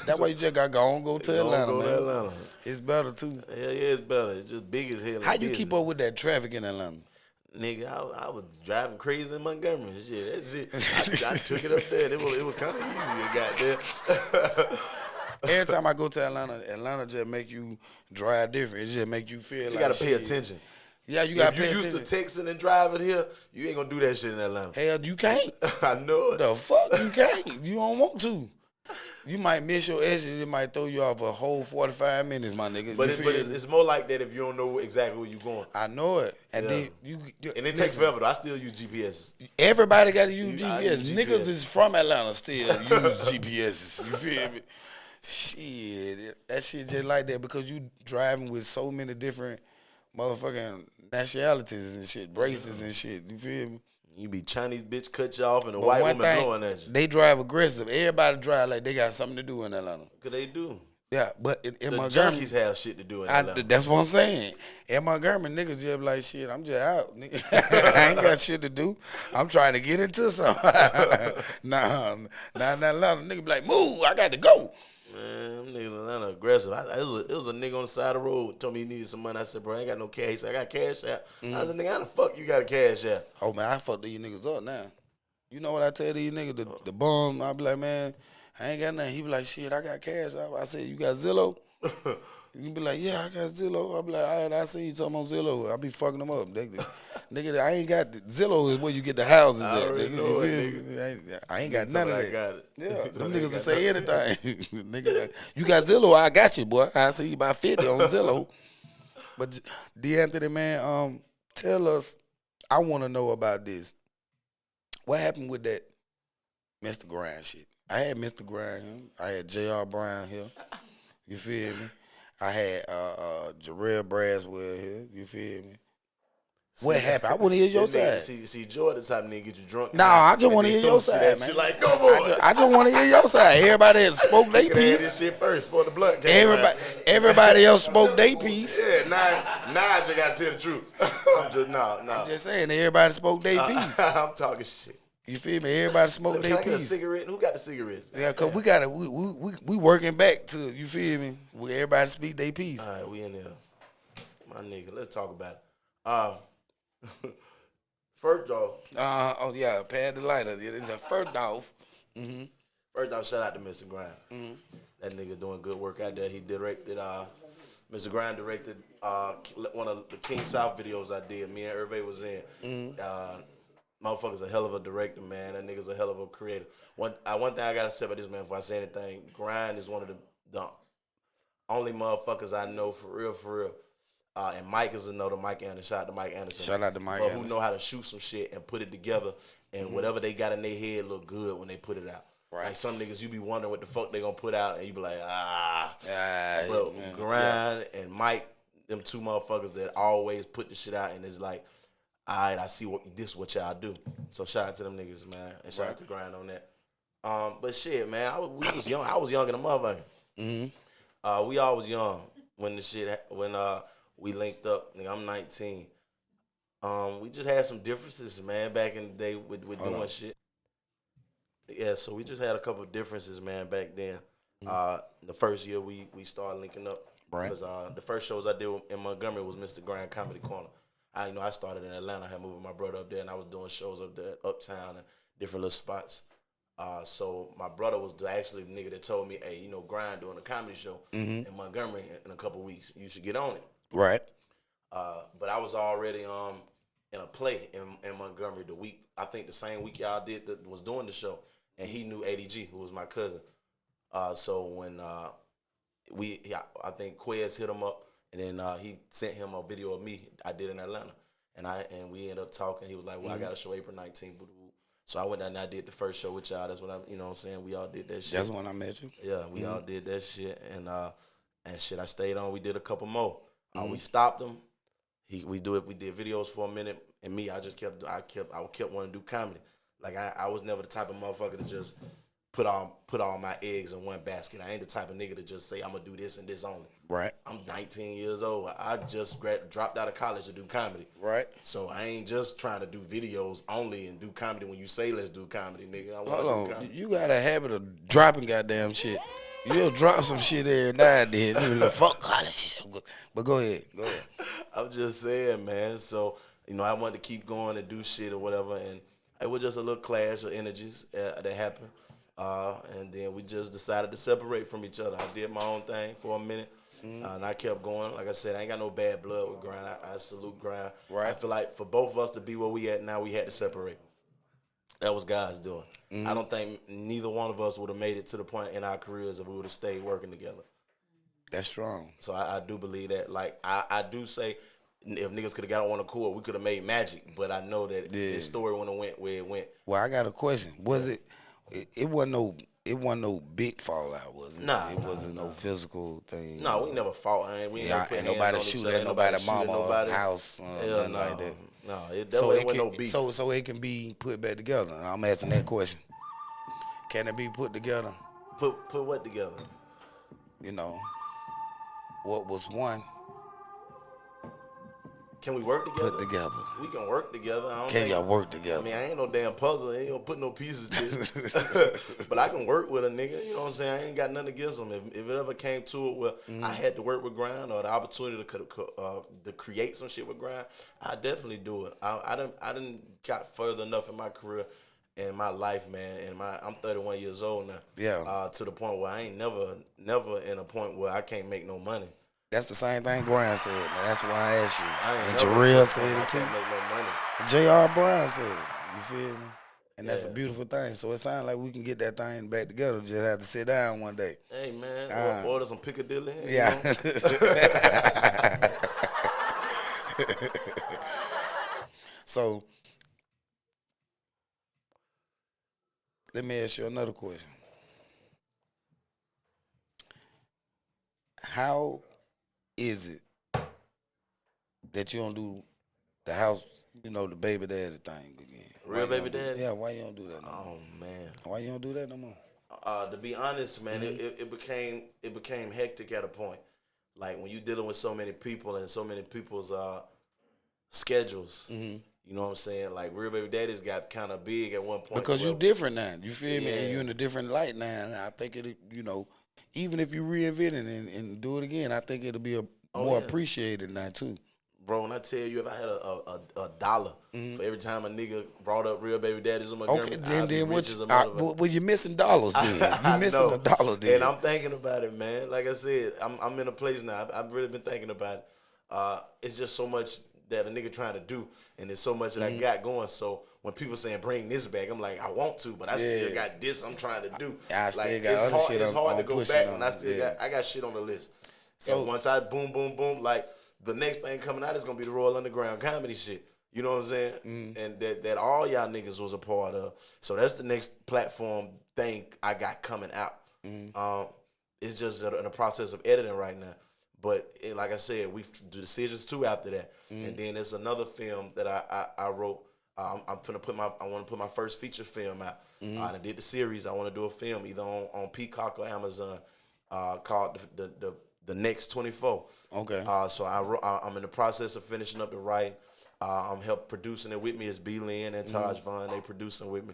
That's why you just got to go to Atlanta, Don't go man. to Atlanta. It's better too. Hell yeah, it's better. It's just big as hell. How you keep up with that traffic in Atlanta? Nigga, I was driving crazy in Montgomery. Shit, that shit. I took it up there. It was kind of easy. It got there. Every time I go to Atlanta just make you drive different. It just make you feel You like gotta pay shit. attention. Yeah, you gotta If pay you attention. used to texting and driving here, you ain't gonna do that shit in Atlanta. Hell, you can't. I know it. The fuck, you can't. You don't want to. You might miss your exit. It might throw you off a whole 45 minutes, my nigga. But, You feel me? it's more like that if you don't know exactly where you're going. I know it. And Yeah. then And it takes forever, though. I still use GPS. Everybody got to use I GPS. use Niggas GPS. is from Atlanta still use GPSs. You feel me? Shit, that shit just like that because you driving with so many different motherfucking nationalities and shit, races and shit. You feel me? You be Chinese bitch cut you off and a But white one woman thing, blowing at you. they drive aggressive. Everybody drive like they got something to do in Atlanta. Cause they do. Yeah, but in The Montgomery, junkies have shit to do in Atlanta. that's what I'm saying. In Montgomery, niggas just be like, shit, I'm just out. Nigga. I ain't got shit to do. I'm trying to get into something. nah, Atlanta, nigga be like, move, I got to go. Man, them niggas in Atlanta aggressive. It was a nigga on the side of the road told me he needed some money. I said, bro, I ain't got no cash. He said, I got cash out. I said, nigga, how the fuck you got a cash out? Oh, man, I fucked these niggas up now. You know what I tell these niggas? The bum, I be like, man, I ain't got nothing. He be like, shit, I got cash. I said, you got Zillow? You be like, yeah, I got Zillow. I be like, all right, I see you talking about Zillow. I be fucking them up. Nigga, I ain't got Zillow is where you get the houses I at. already Nigga, know you it, feel me? nigga. I ain't got none of I that. got it. Yeah, them I niggas got will say anything. Nigga, you got Zillow, I got you, boy. I see you about 50 on Zillow. But DeAnthony, man, tell us, I want to know about this. What happened with that Mr. Grind shit? I had Mr. Grind here. I had J.R. Brown here. You feel me? I had Jarrell Braswell here. You feel me? What happened? I want to hear your side. See, Jordan type of nigga get you drunk. Nah, I just want to hear your side, man. Shit like, go boy. I just want to hear your side. Everybody else spoke their Could have had piece. this shit first before the blunt came out. Everybody else spoke their piece. Yeah, now I just got to tell the truth. I'm just saying, everybody spoke their piece. I'm talking shit. You feel me? Everybody smoked Can their I get a piece. cigarette? Who got the cigarettes? Yeah, cause we working back to, you feel me? Where everybody speak their piece. All right, we in there. My nigga, let's talk about it. First off, Oh yeah, pad the lighter. Yeah, it's a first off. shout out to Mr. Grind. That nigga doing good work out there. He directed. Mr. Grind directed one of the King South videos I did. Me and Hervé was in. Motherfucker's a hell of a director, man. That nigga's a hell of a creator. One thing I gotta say about this man before I say anything, Grind is one of the only motherfuckers I know for real. And Mike is another Mike Anderson. Shout out to Mike Anderson. Shout out to Mike but Anderson. who know how to shoot some shit and put it together, and whatever they got in their head look good when they put it out. Right. Like some niggas, you be wondering what the fuck they gonna put out, and you be like, But yeah. Grind and Mike, them two motherfuckers that always put the shit out, and it's like, all right, I see this what y'all do. So shout out to them niggas, man, and shout out to Grind on that. But shit, man, we was young. I was young in the motherfucker. We all was young when we linked up. Nigga, I'm 19. We just had some differences, man, back in the day with doing shit. Yeah, so we just had a couple of differences, man, back then. The first year we started linking up. Right. Because the first shows I did in Montgomery was Mr. Grind Comedy Corner. I started in Atlanta. I had moved with my brother up there, and I was doing shows up there, uptown, and different little spots. So my brother was actually the nigga that told me, hey, Grind doing a comedy show in Montgomery in a couple of weeks. You should get on it. Right. But I was already in a play in Montgomery I think the same week y'all did was doing the show, and he knew ADG, who was my cousin. So when I think Quez hit him up, and then he sent him a video of me I did in Atlanta, and we ended up talking. He was like, well, I got a show April 19th. So I went down and I did the first show with y'all. That's what you know what I'm saying? We all did that shit. That's when I met you. Yeah, we all did that shit, and shit, I stayed on. We did a couple more. We stopped him. We did videos for a minute, and me, I kept wanting to do comedy. Like I was never the type of motherfucker to just put all my eggs in one basket. I ain't the type of nigga to just say I'm gonna do this and this only. Right. I'm 19 years old. I just dropped out of college to do comedy. Right. So I ain't just trying to do videos only and do comedy when you say let's do comedy, nigga. Hold on. You got a habit of dropping goddamn shit. You'll drop some shit every now and then. You like, fuck college. But go ahead. I'm just saying, man. So, I wanted to keep going and do shit or whatever, and it was just a little clash of energies that happened. And then we just decided to separate from each other. I did my own thing for a minute, and I kept going. Like I said, I ain't got no bad blood with Grind. I salute Grind. Right. I feel like for both of us to be where we at now, we had to separate. That was God's doing. I don't think neither one of us would have made it to the point in our careers if we would have stayed working together. That's strong. So I do believe that. Like, I do say if niggas could have got on the court, we could have made magic. But I know that this story wouldn't have went where it went. Well, I got a question. Was it wasn't no big fallout, was it? Nah, it wasn't no physical thing. No, we never fought. We never put ain't hands nobody on shoot each other. at nobody Shoot mama nobody. house, nothing like that. No, So it it wasn't can, no beef. so it can be put back together. I'm asking that question. Can it be put together? Put what together? You know, what was one Can we work together? put together? We can work together. I don't Can think, y'all work together? I mean, I ain't no damn puzzle. I ain't gonna put no pieces to it. But I can work with a nigga. You know what I'm saying? I ain't got nothing against him. If it ever came to it where I had to work with Grind or the opportunity to create some shit with Grind, I definitely do it. I didn't got further enough in my career, in my life, man. And I'm 31 years old now. Yeah. To the point where I ain't never in a point where I can't make no money. That's the same thing Brian said, man. That's why I asked you. And never Jarrell said said I it too. can't make no money. J.R. Bryan said it. You feel me? And that's a Yeah. beautiful thing. So it sounds like we can get that thing back together. Just have to sit down one day. Hey, man, order some Piccadilly. Yeah. So let me ask you another question. How is it that you don't do the house, the baby daddy thing again? Real baby daddy? Yeah, why you don't do that no more? Oh, man. Why you don't do that no more? To be honest, man, it became hectic at a point. Like when you dealing with so many people and so many people's schedules. You know what I'm saying? Like Real Baby Daddy's got kind of big at one point. Because you different now. You feel me? Yeah. And you in a different light now. And I think it, even if you reinvent it and do it again, I think it'll be more appreciated now too. Bro, when I tell you, if I had a dollar for every time a nigga brought up Real Baby Daddies in Montgomery, Okay, then rich as a motherfucker. well, you're missing dollars then. You're missing a dollar then. And I'm thinking about it, man. Like I said, I'm in a place now. I've really been thinking about it. It's just so much that a nigga trying to do, and there's so much that I got going. So when people saying bring this back, I'm like, I want to, but I still got this I'm trying to do. I still like, got other shit it's hard I'm to go pushing back on. when I still got shit on the list. So and once I boom, like the next thing coming out is gonna be the Royal Underground comedy shit. You know what I'm saying? And that all y'all niggas was a part of. So that's the next platform thing I got coming out. It's just in the process of editing right now. But like I said, we do Decisions 2 after that, and then there's another film that I wrote. I want to put my first feature film out. I did the series. I want to do a film either on Peacock or Amazon called the Next 24. Okay. So I'm in the process of finishing up the writing. I'm help producing it with me is B. Lynn and Taj Vaughn. They producing with me.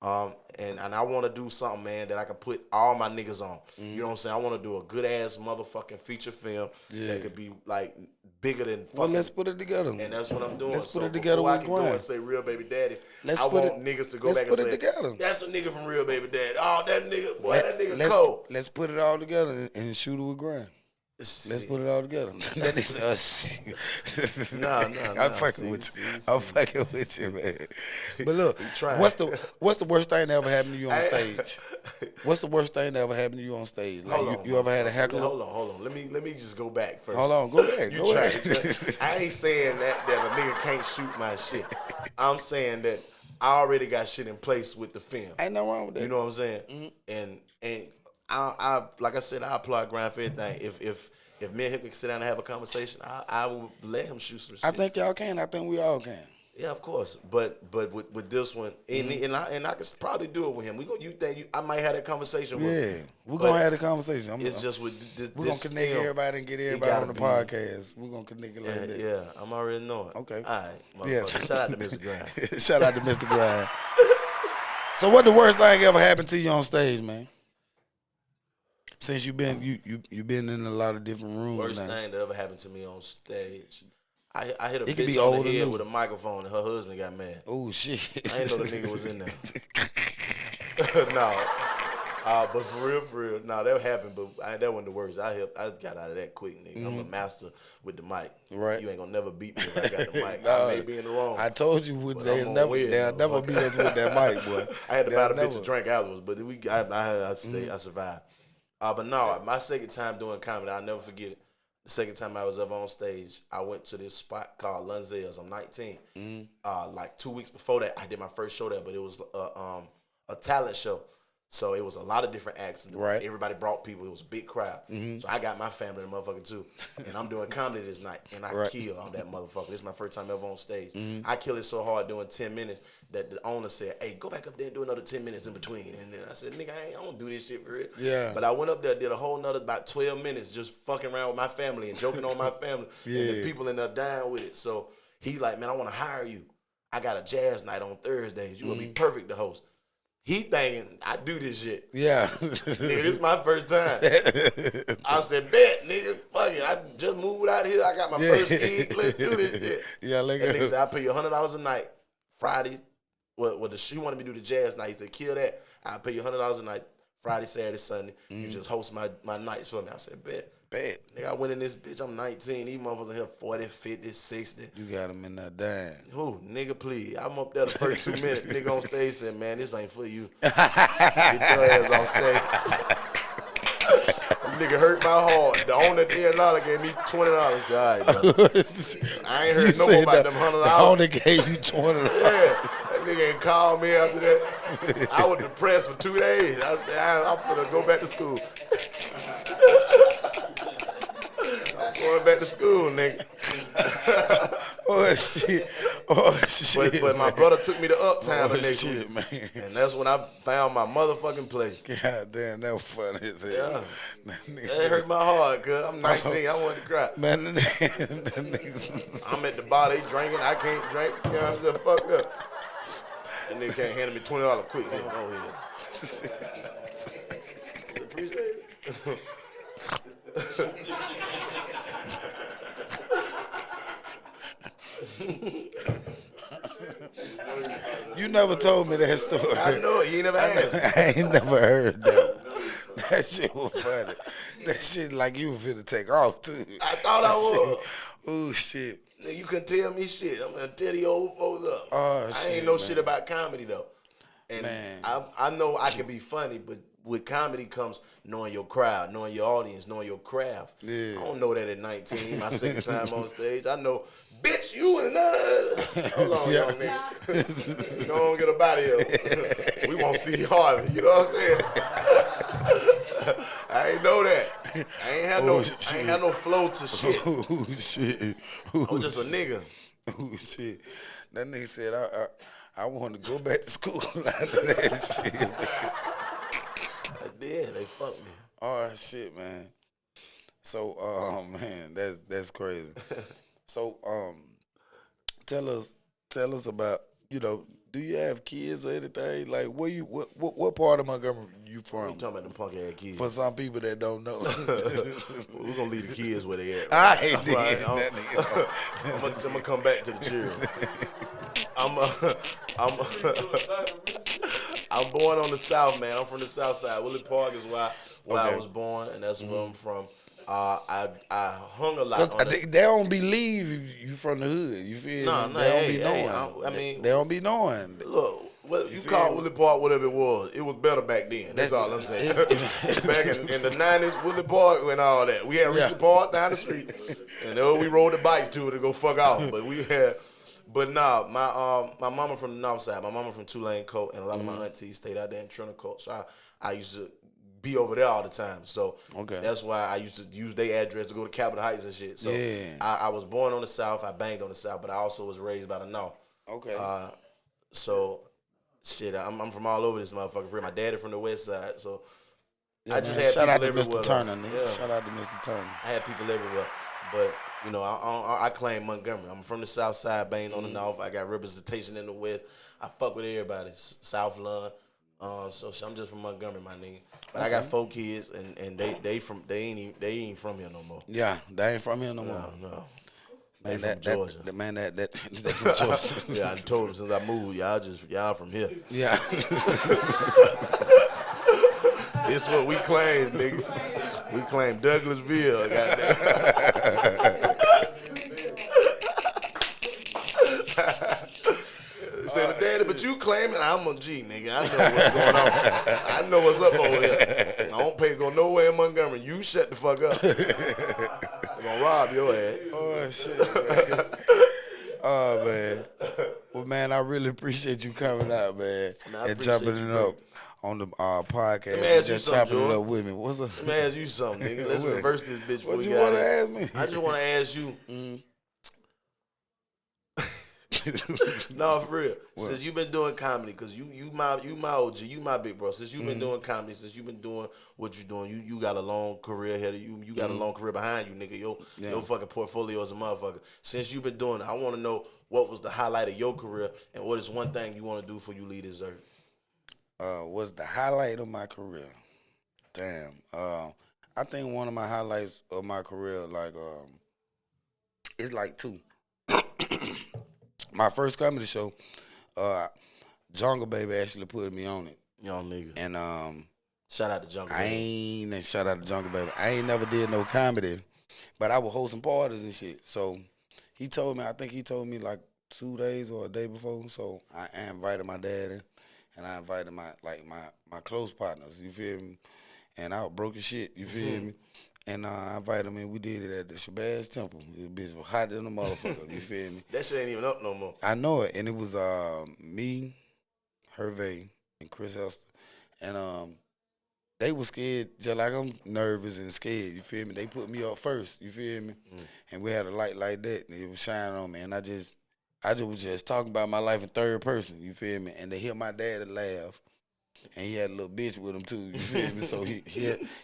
And I want to do something, man, that I can put all my niggas on. You know what I'm saying? I want to do a good ass motherfucking feature film that could be like bigger than fucking. Well, let's put it together. And that's what I'm doing. Let's so put it together before with I can go Grind. and say Real Baby Daddies, I Put want it- niggas to go let's back put and it say, together. that's a nigga from Real Baby Daddy. Oh, that nigga, boy, that nigga let's, cold. Let's put it all together and shoot it with Grind. Let's put it all together. That is us. Nah. I'm fucking with you. I'm fucking with you, man. But look, what's the worst thing that ever happened to you on stage? What's the worst thing that ever happened to you on stage? Like you ever had a heckler? Hold on. Let me just go back first. Hold on, go back. You Go try- ahead. I ain't saying that a nigga can't shoot my shit. I'm saying that I already got shit in place with the film. Ain't no wrong with that. You know what I'm saying? And I like I said, I apply Grind for everything. If me and him can sit down and have a conversation, I will let him shoot some shit. I think y'all can. I think we all can. Yeah, of course. But with this one, and I can probably do it with him. I might have that conversation with him. Yeah, we're gonna have the conversation. It's just with this. We're gonna connect film, everybody and get everybody on the podcast. We're gonna connect it like that. Yeah, I'm already knowing. Okay. All right, motherfucker. Yes. Shout out to Mr. Grind. Shout out to Mr. Grind. So what the worst thing ever happened to you on stage, man? Since you've been been in a lot of different rooms. Worst now. thing that ever happened to me on stage. I hit a It could bitch be on old the or head new. with a microphone and her husband got mad. Oh shit. I didn't know the nigga was in there. No. But for real, no, that happened. But that wasn't the worst. I got out of that quick, nigga. I'm a master with the mic. Right. You ain't gonna never beat me if I got the mic. I may be in the wrong. I told you they'll never beat us with that mic, boy. I had to buy the bitch a drink afterwards, but I survived. But no, my second time doing comedy, I'll never forget it. The second time I was ever on stage, I went to this spot called Lunzel's. I'm 19. Like 2 weeks before that, I did my first show there, but it was a talent show. So it was a lot of different acts. Right. Everybody brought people. It was a big crowd. So I got my family in the motherfucker too. And I'm doing comedy this night. And I kill on that motherfucker. This is my first time ever on stage. I kill it so hard doing 10 minutes that the owner said, hey, go back up there and do another 10 minutes in between. And then I said, nigga, I don't do this shit for real. Yeah. But I went up there, did a whole nother about 12 minutes just fucking around with my family and joking on my family. Yeah. And the people in there dying with it. So he like, man, I want to hire you. I got a jazz night on Thursdays. You will be perfect to host. He thinking I do this shit. Yeah. Nigga, this is my first time. I said, bet, nigga, fuck it. I just moved out here. I got my first gig. Let's do this shit. Yeah, and nigga said, I'll pay you $100 a night. Friday, she wanted me to do the jazz night. He said, kill that. I'll pay you $100 a night. Friday, Saturday, Sunday. You just host my nights for me. I said, bet. Nigga, I went in this bitch. I'm 19. These motherfuckers in here 40, 50, 60. You got them in that dime. Who? Nigga, please. I'm up there the first 2 minutes. Nigga on stage said, man, this ain't for you. Get your ass on stage. Nigga hurt my heart. The owner at the end gave me $20. All right, bro. I ain't heard no more about them $100. The owner gave you $20. Yeah. That nigga ain't called me after that. I was depressed for 2 days. I said, I'm finna go back to school. I'm going back to school, nigga. Oh, shit. But my brother took me to Uptown the next shit, week. Man. And that's when I found my motherfucking place. God damn, that was funny as hell. Yeah. That hurt my heart, cuz. I'm 19. I wanted to cry. Man, I'm at the bar, they drinking. I can't drink. You know what I'm saying? Fucked up. And they can't hand me $20 quick. Hey, go ahead. Appreciate it. You never told me that story. I know it. You ain't never asked me. I ain't never heard that. That shit was funny. That shit like you were finna take off too. I thought I was. Oh shit. You couldn't tell me shit. I'm gonna tell the old folks up. Oh, I shit, ain't know man. shit about comedy though. And Man. I know I can be funny, but with comedy comes knowing your crowd, knowing your audience, knowing your craft. Yeah. I don't know that at 19, my second time on stage. I know, bitch, you and another. Hold on, Yeah. young nigga. Don't get up out of here. We want Steve Harvey. You know what I'm saying? I ain't know that. I ain't had no flow to shit. Oh shit. I was just a nigga. Oh shit. That nigga said I want to go back to school after that shit. I did. They fucked me. Oh shit, man. So, man, that's crazy. So, tell us about, do you have kids or anything? Like, what part of Montgomery you from? You talking about them punk ass kids? For some people that don't know, We're gonna leave the kids where they at. I ain't did Right, that nigga. I'm gonna come back to the children. I'm born on the South, man. I'm from the South Side. Willie Park is where I was born, and that's where I'm from. I hung a lot on They don't believe you from the hood. You feel No, me? no, They don't hey, be knowing. hey, they don't be knowing. Look, you feel call me? Willie Park whatever it was better back then. That's all I'm saying. Back in the 90s, Willie Park and all that. We had Reese Park down the street, and we rode the bikes to go fuck off. But my mama from the North Side. My mama from Tulane Coat, and a lot of my aunties stayed out there in Turner Coat. So I used to be over there all the time. So that's why I used to use their address to go to Capitol Heights and shit. So I was born on the South. I banged on the South, but I also was raised by the North. Okay. So shit, I'm from all over this motherfucker. For my daddy from the West Side. So Yeah, I just man. had Shout out people to everywhere. Mr. Turner, nigga. Yeah. Shout out to Mr. Turner. I had people everywhere, but I claim Montgomery. I'm from the South Side, banged on the North. I got representation in the West. I fuck with everybody. South Lund. So I'm just from Montgomery, my nigga. But I got 4 kids, and they ain't from here no more. Yeah, they ain't from here no more. No. Man, They from Georgia. They from Georgia. Yeah, I told them since I moved, y'all from here. Yeah. This what we claim, niggas. We claim Douglasville, goddamn. Say, but daddy, but you claiming I'm a G, nigga. I know what's going on. I know what's up over here. I don't pay to go nowhere in Montgomery. You shut the fuck up. They're gonna rob your ass. Oh, shit, man. Oh, man. Well, man, I really appreciate you coming out, man, and chopping it up on the podcast. Let me ask you just something, chopping it Jordan. up with me. What's up? Let me ask you something, nigga. Let's reverse this bitch before What we you got want to it. ask me? I just want to ask you. No, for real. What? Since you've been doing comedy, cause you my OG, you my big bro. Since you've been doing comedy, since you've been doing what you're doing, you got a long career ahead of you. You got a long career behind you, nigga. Your fucking portfolio is a motherfucker. Since you've been doing it, I want to know what was the highlight of your career, and what is one thing you want to do before you leave this earth. Was the highlight of my career? Damn. I think one of my highlights of my career, it's like two. My first comedy show, Jungle Baby actually put me on it. Young nigga. And shout out to Jungle Baby. Shout out to Jungle Baby. I ain't never did no comedy, but I was hosting parties and shit. So he told me, I think he told me like 2 days or a day before. So I invited my dad in, and I invited my close partners. You feel me? And I was broke as shit. You feel me? And I invited him in. We did it at the Shabazz Temple. The bitch was hot than a motherfucker. You feel me? That shit ain't even up no more. I know it. And it was me, Hervé, and Chris Hester. And they were scared, just like I'm nervous and scared. You feel me? They put me up first. You feel me? And we had a light like that, and it was shining on me. And I just was just talking about my life in third person. You feel me? And they hear my dad laugh. And he had a little bitch with him too, you feel me? So he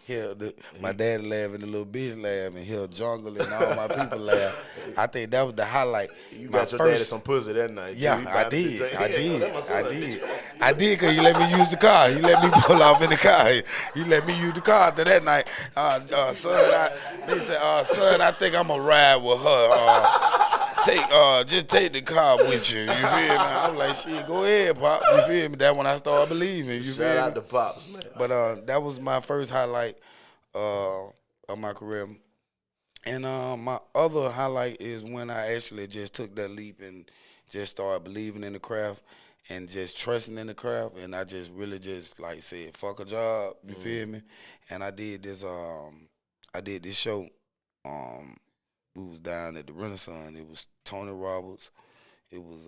held my daddy laugh and the little bitch laugh, and he'll Jungle and all my people laugh. I think that was the highlight. You got your daddy some pussy that night. Yeah, I did because he let me use the car. He let me pull off in the car. He let me use the car after that night. Son, I think I'm gonna ride with her. Just take the car with you. You feel me? I was like, shit, go ahead, Pop. You feel me? That when I started believing. You Shout out to Pops, man. But that was my first highlight of my career. And my other highlight is when I actually just took that leap and just started believing in the craft and just trusting in the craft. And I just really just like said, fuck a job. You feel me? And I did this show. We was down at the Renaissance. It was Tony Roberts. It was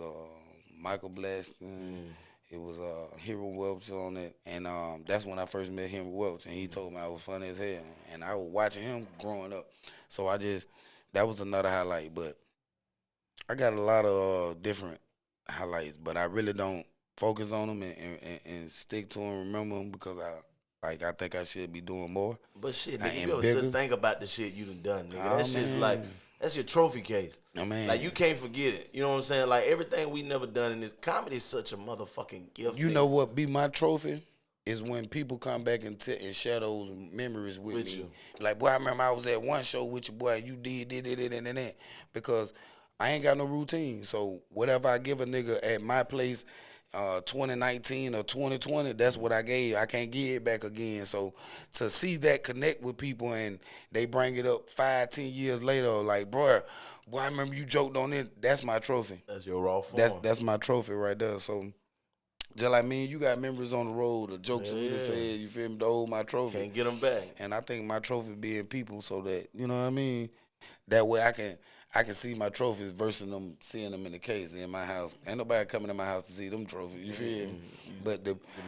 Michael Blaston. It was Hero Welch on it. And that's when I first met Hero Welch. And he told me I was funny as hell. And I was watching him growing up. So that was another highlight. But I got a lot of different highlights. But I really don't focus on them and stick to them, remember them, because I think I should be doing more. But shit, nigga, you ever just think about the shit you done, nigga. That shit's like, that's your trophy case. Oh, man. Like, you can't forget it. You know what I'm saying? Like, everything we never done in this comedy is such a motherfucking gift. You know what be my trophy? Is when people come back and share those memories with me. You. Like, boy, I remember I was at one show with you, boy, you did and that. Because I ain't got no routine. So whatever I give a nigga at my place, 2019 or 2020, that's what I gave. I can't give it back again. So to see that connect with people and they bring it up 5-10 years later, like, boy, I remember you joked on it. That's my trophy. That's your raw form. That's my trophy right there. So just like me, you got memories on the road, the jokes that we done said, you feel me, to hold my trophy. Can't get them back. And I think my trophy being people so that, you know what I mean? That way I can see my trophies versus them seeing them in the case in my house. Ain't nobody coming to my house to see them trophies. You feel me? But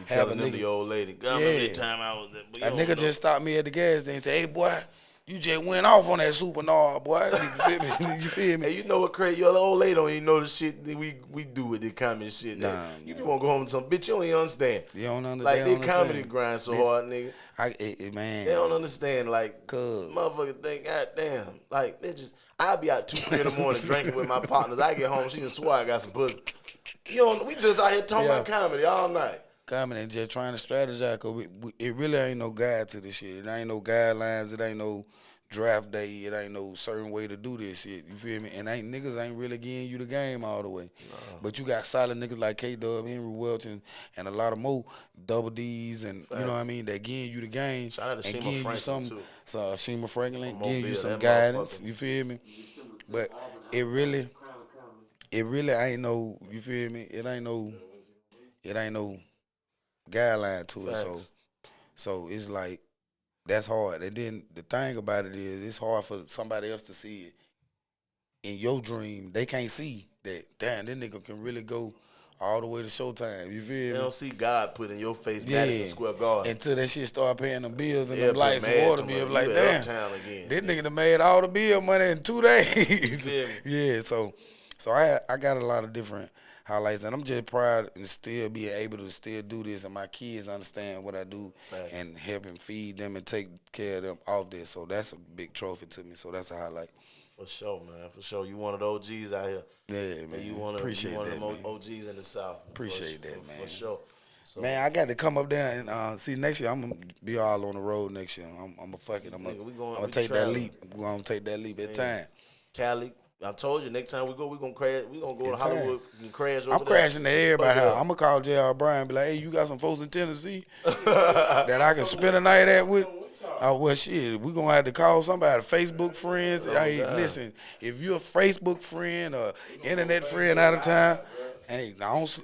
telling them the old lady, God, remember that time I was there. A nigga just stopped me at the gas station and say, hey, boy, you just went off on that Supernova, boy. You feel me? You feel me? Hey, you know what crazy? Your old lady don't even know the shit that we do with the comedy shit. Nah, you want to go home to some bitch, you don't even understand. You don't understand. Like, they comedy grind so hard, nigga. Man. They don't understand, like, motherfucker think, God damn. Like, I'll be out 2-3 in the morning drinking with my partners. I get home, she can swear I got some pussy. We just out here talking about comedy all night. Comedy and just trying to strategize, because it really ain't no guide to this shit. It ain't no guidelines. It ain't no draft day. It ain't no certain way to do this shit. You feel me? And niggas ain't really giving you the game all the way. No. But you got solid niggas like K-Dub, Henry Welch, and a lot of more Double D's, and you know what I mean. That giving you the game. Shout out to and Shima Franklin too. So Shima Franklin giving you some guidance. You feel me? But it really ain't no. You feel me? It ain't no guideline to it. So it's like. That's hard. And then the thing about it is it's hard for somebody else to see it. In your dream, they can't see that, damn, this nigga can really go all the way to Showtime. You feel me? They don't see God put in your face Madison Square Garden. Until that shit start paying them bills and them lights and water bills. Like, damn, this nigga done made all the bill money in 2 days. Yeah, so I got a lot of different highlights, and I'm just proud to still be able to still do this, and my kids understand what I do and helping feed them and take care of them off this. So that's a big trophy to me. So that's a highlight. For sure, man. For sure. You one of the OGs out here. Yeah, man. You one of them man. OGs in the South. Appreciate that, man. For sure. So, man, I got to come up there and see next year. I'm gonna be all on the road next year. I'm gonna take that leap. We're gonna take that leap at time. Cali. I told you, next time we gonna crash. We gonna go to Hollywood and crash over there. I'm crashing to everybody. I'm gonna call J.R. Bryan and be like, hey, you got some folks in Tennessee that I can spend a night at with? Well, shit, we gonna have to call somebody, Facebook friends. Hey, listen, if you're a Facebook friend or internet friend out of town, hey,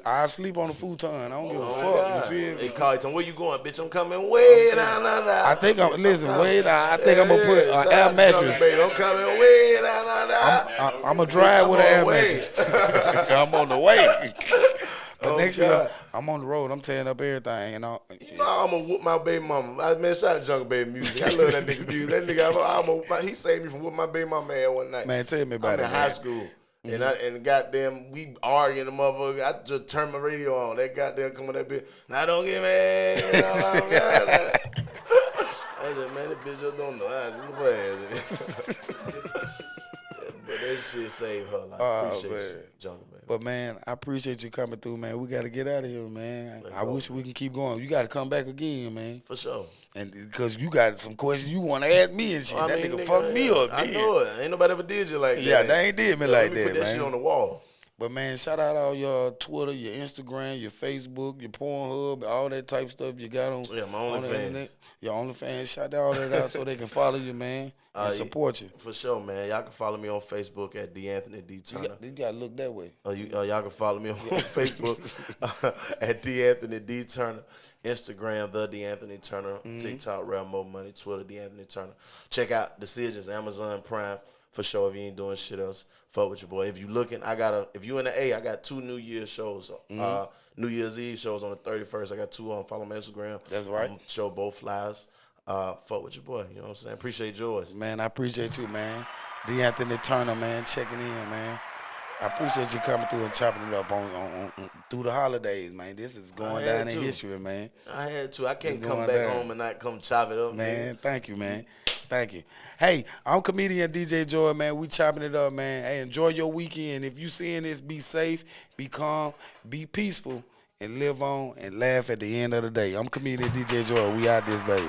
I sleep on the futon. I don't give a fuck. You feel me? They call you, where you going, bitch? I'm coming way down. I think I'm way down. I think I'm gonna put an air mattress. I'm coming way down. I'm gonna drive with an air mattress. I'm on the way. But next year, I'm on the road. I'm tearing up everything, you know. I'm going to whoop my baby mama. Man, shout out to Jungle Baby Music. I love that nigga music. That nigga, he saved me from whooping my baby mama ass one night. Man, tell me about it, in high school. And goddamn, we arguing the motherfucker. I just turned my radio on. That goddamn come on that bitch. Now don't get mad. I said, man, that bitch just don't know. But that shit saved her life. Appreciate you, Jungle Baby. But, man, I appreciate you coming through, man. We got to get out of here, man. I wish we can keep going. You got to come back again, man. For sure. And because you got some questions you want to ask me and shit. That nigga fucked me up, I know it. Ain't nobody ever did you like that. Yeah, they ain't did me like that, man. Put that shit on the wall. But, man, shout out all your Twitter, your Instagram, your Facebook, your Pornhub, all that type stuff you got on. Yeah, my OnlyFans. Your OnlyFans. Shout all that out so they can follow you, man, and support you. For sure, man. Y'all can follow me on Facebook at DeAnthony Turner. You got to look that way. Y'all can follow me on Facebook at DeAnthony Turner. Instagram, the DeAnthony Turner. TikTok, Real Mo Money. Twitter, DeAnthony Turner. Check out Decisions, Amazon Prime. For sure, if you ain't doing shit else, fuck with your boy. If you looking, if you in the A, I got 2 New Year's shows. New Year's Eve shows on the 31st. I got 2 on. Follow my Instagram. That's right. Show both flyers. Fuck with your boy. You know what I'm saying? Appreciate yours. Man, I appreciate you, man. DeAnthony Turner, man, checking in, man. I appreciate you coming through and chopping it up on through the holidays, man. This is going down in history, man. I had to. I can't come back home and not come chop it up, man. Thank you, man. Thank you. Hey, I'm comedian DJ Joy, man. We chopping it up, man. Hey, enjoy your weekend. If you seeing this, be safe, be calm, be peaceful, and live on and laugh at the end of the day. I'm comedian DJ Joy. We out this, baby.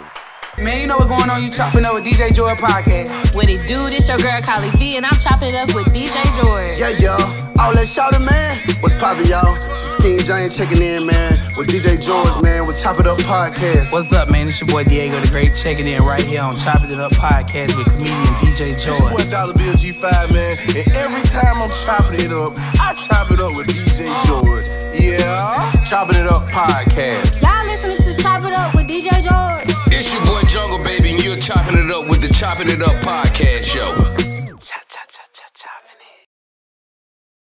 Man, you know what's going on? You chopping up with DJ Joy podcast. What it do? This your girl Carly V, and I'm chopping it up with DJ George. Yeah, y'all. All that shouting, man. What's poppin', y'all? This King Giant checking in, man. With DJ George, man. With Chop It Up podcast. What's up, man? It's your boy Diego the Great checking in right here on Chopping It Up podcast with comedian DJ George. It's your boy Dollar Bill G5, man. And every time I'm chopping it up, I chop it up with DJ George. Yeah. Chopping It Up podcast. Y'all listening to Chop It Up with DJ George. It's your boy Jungle Baby, and you're chopping it up with the Chopping It Up podcast.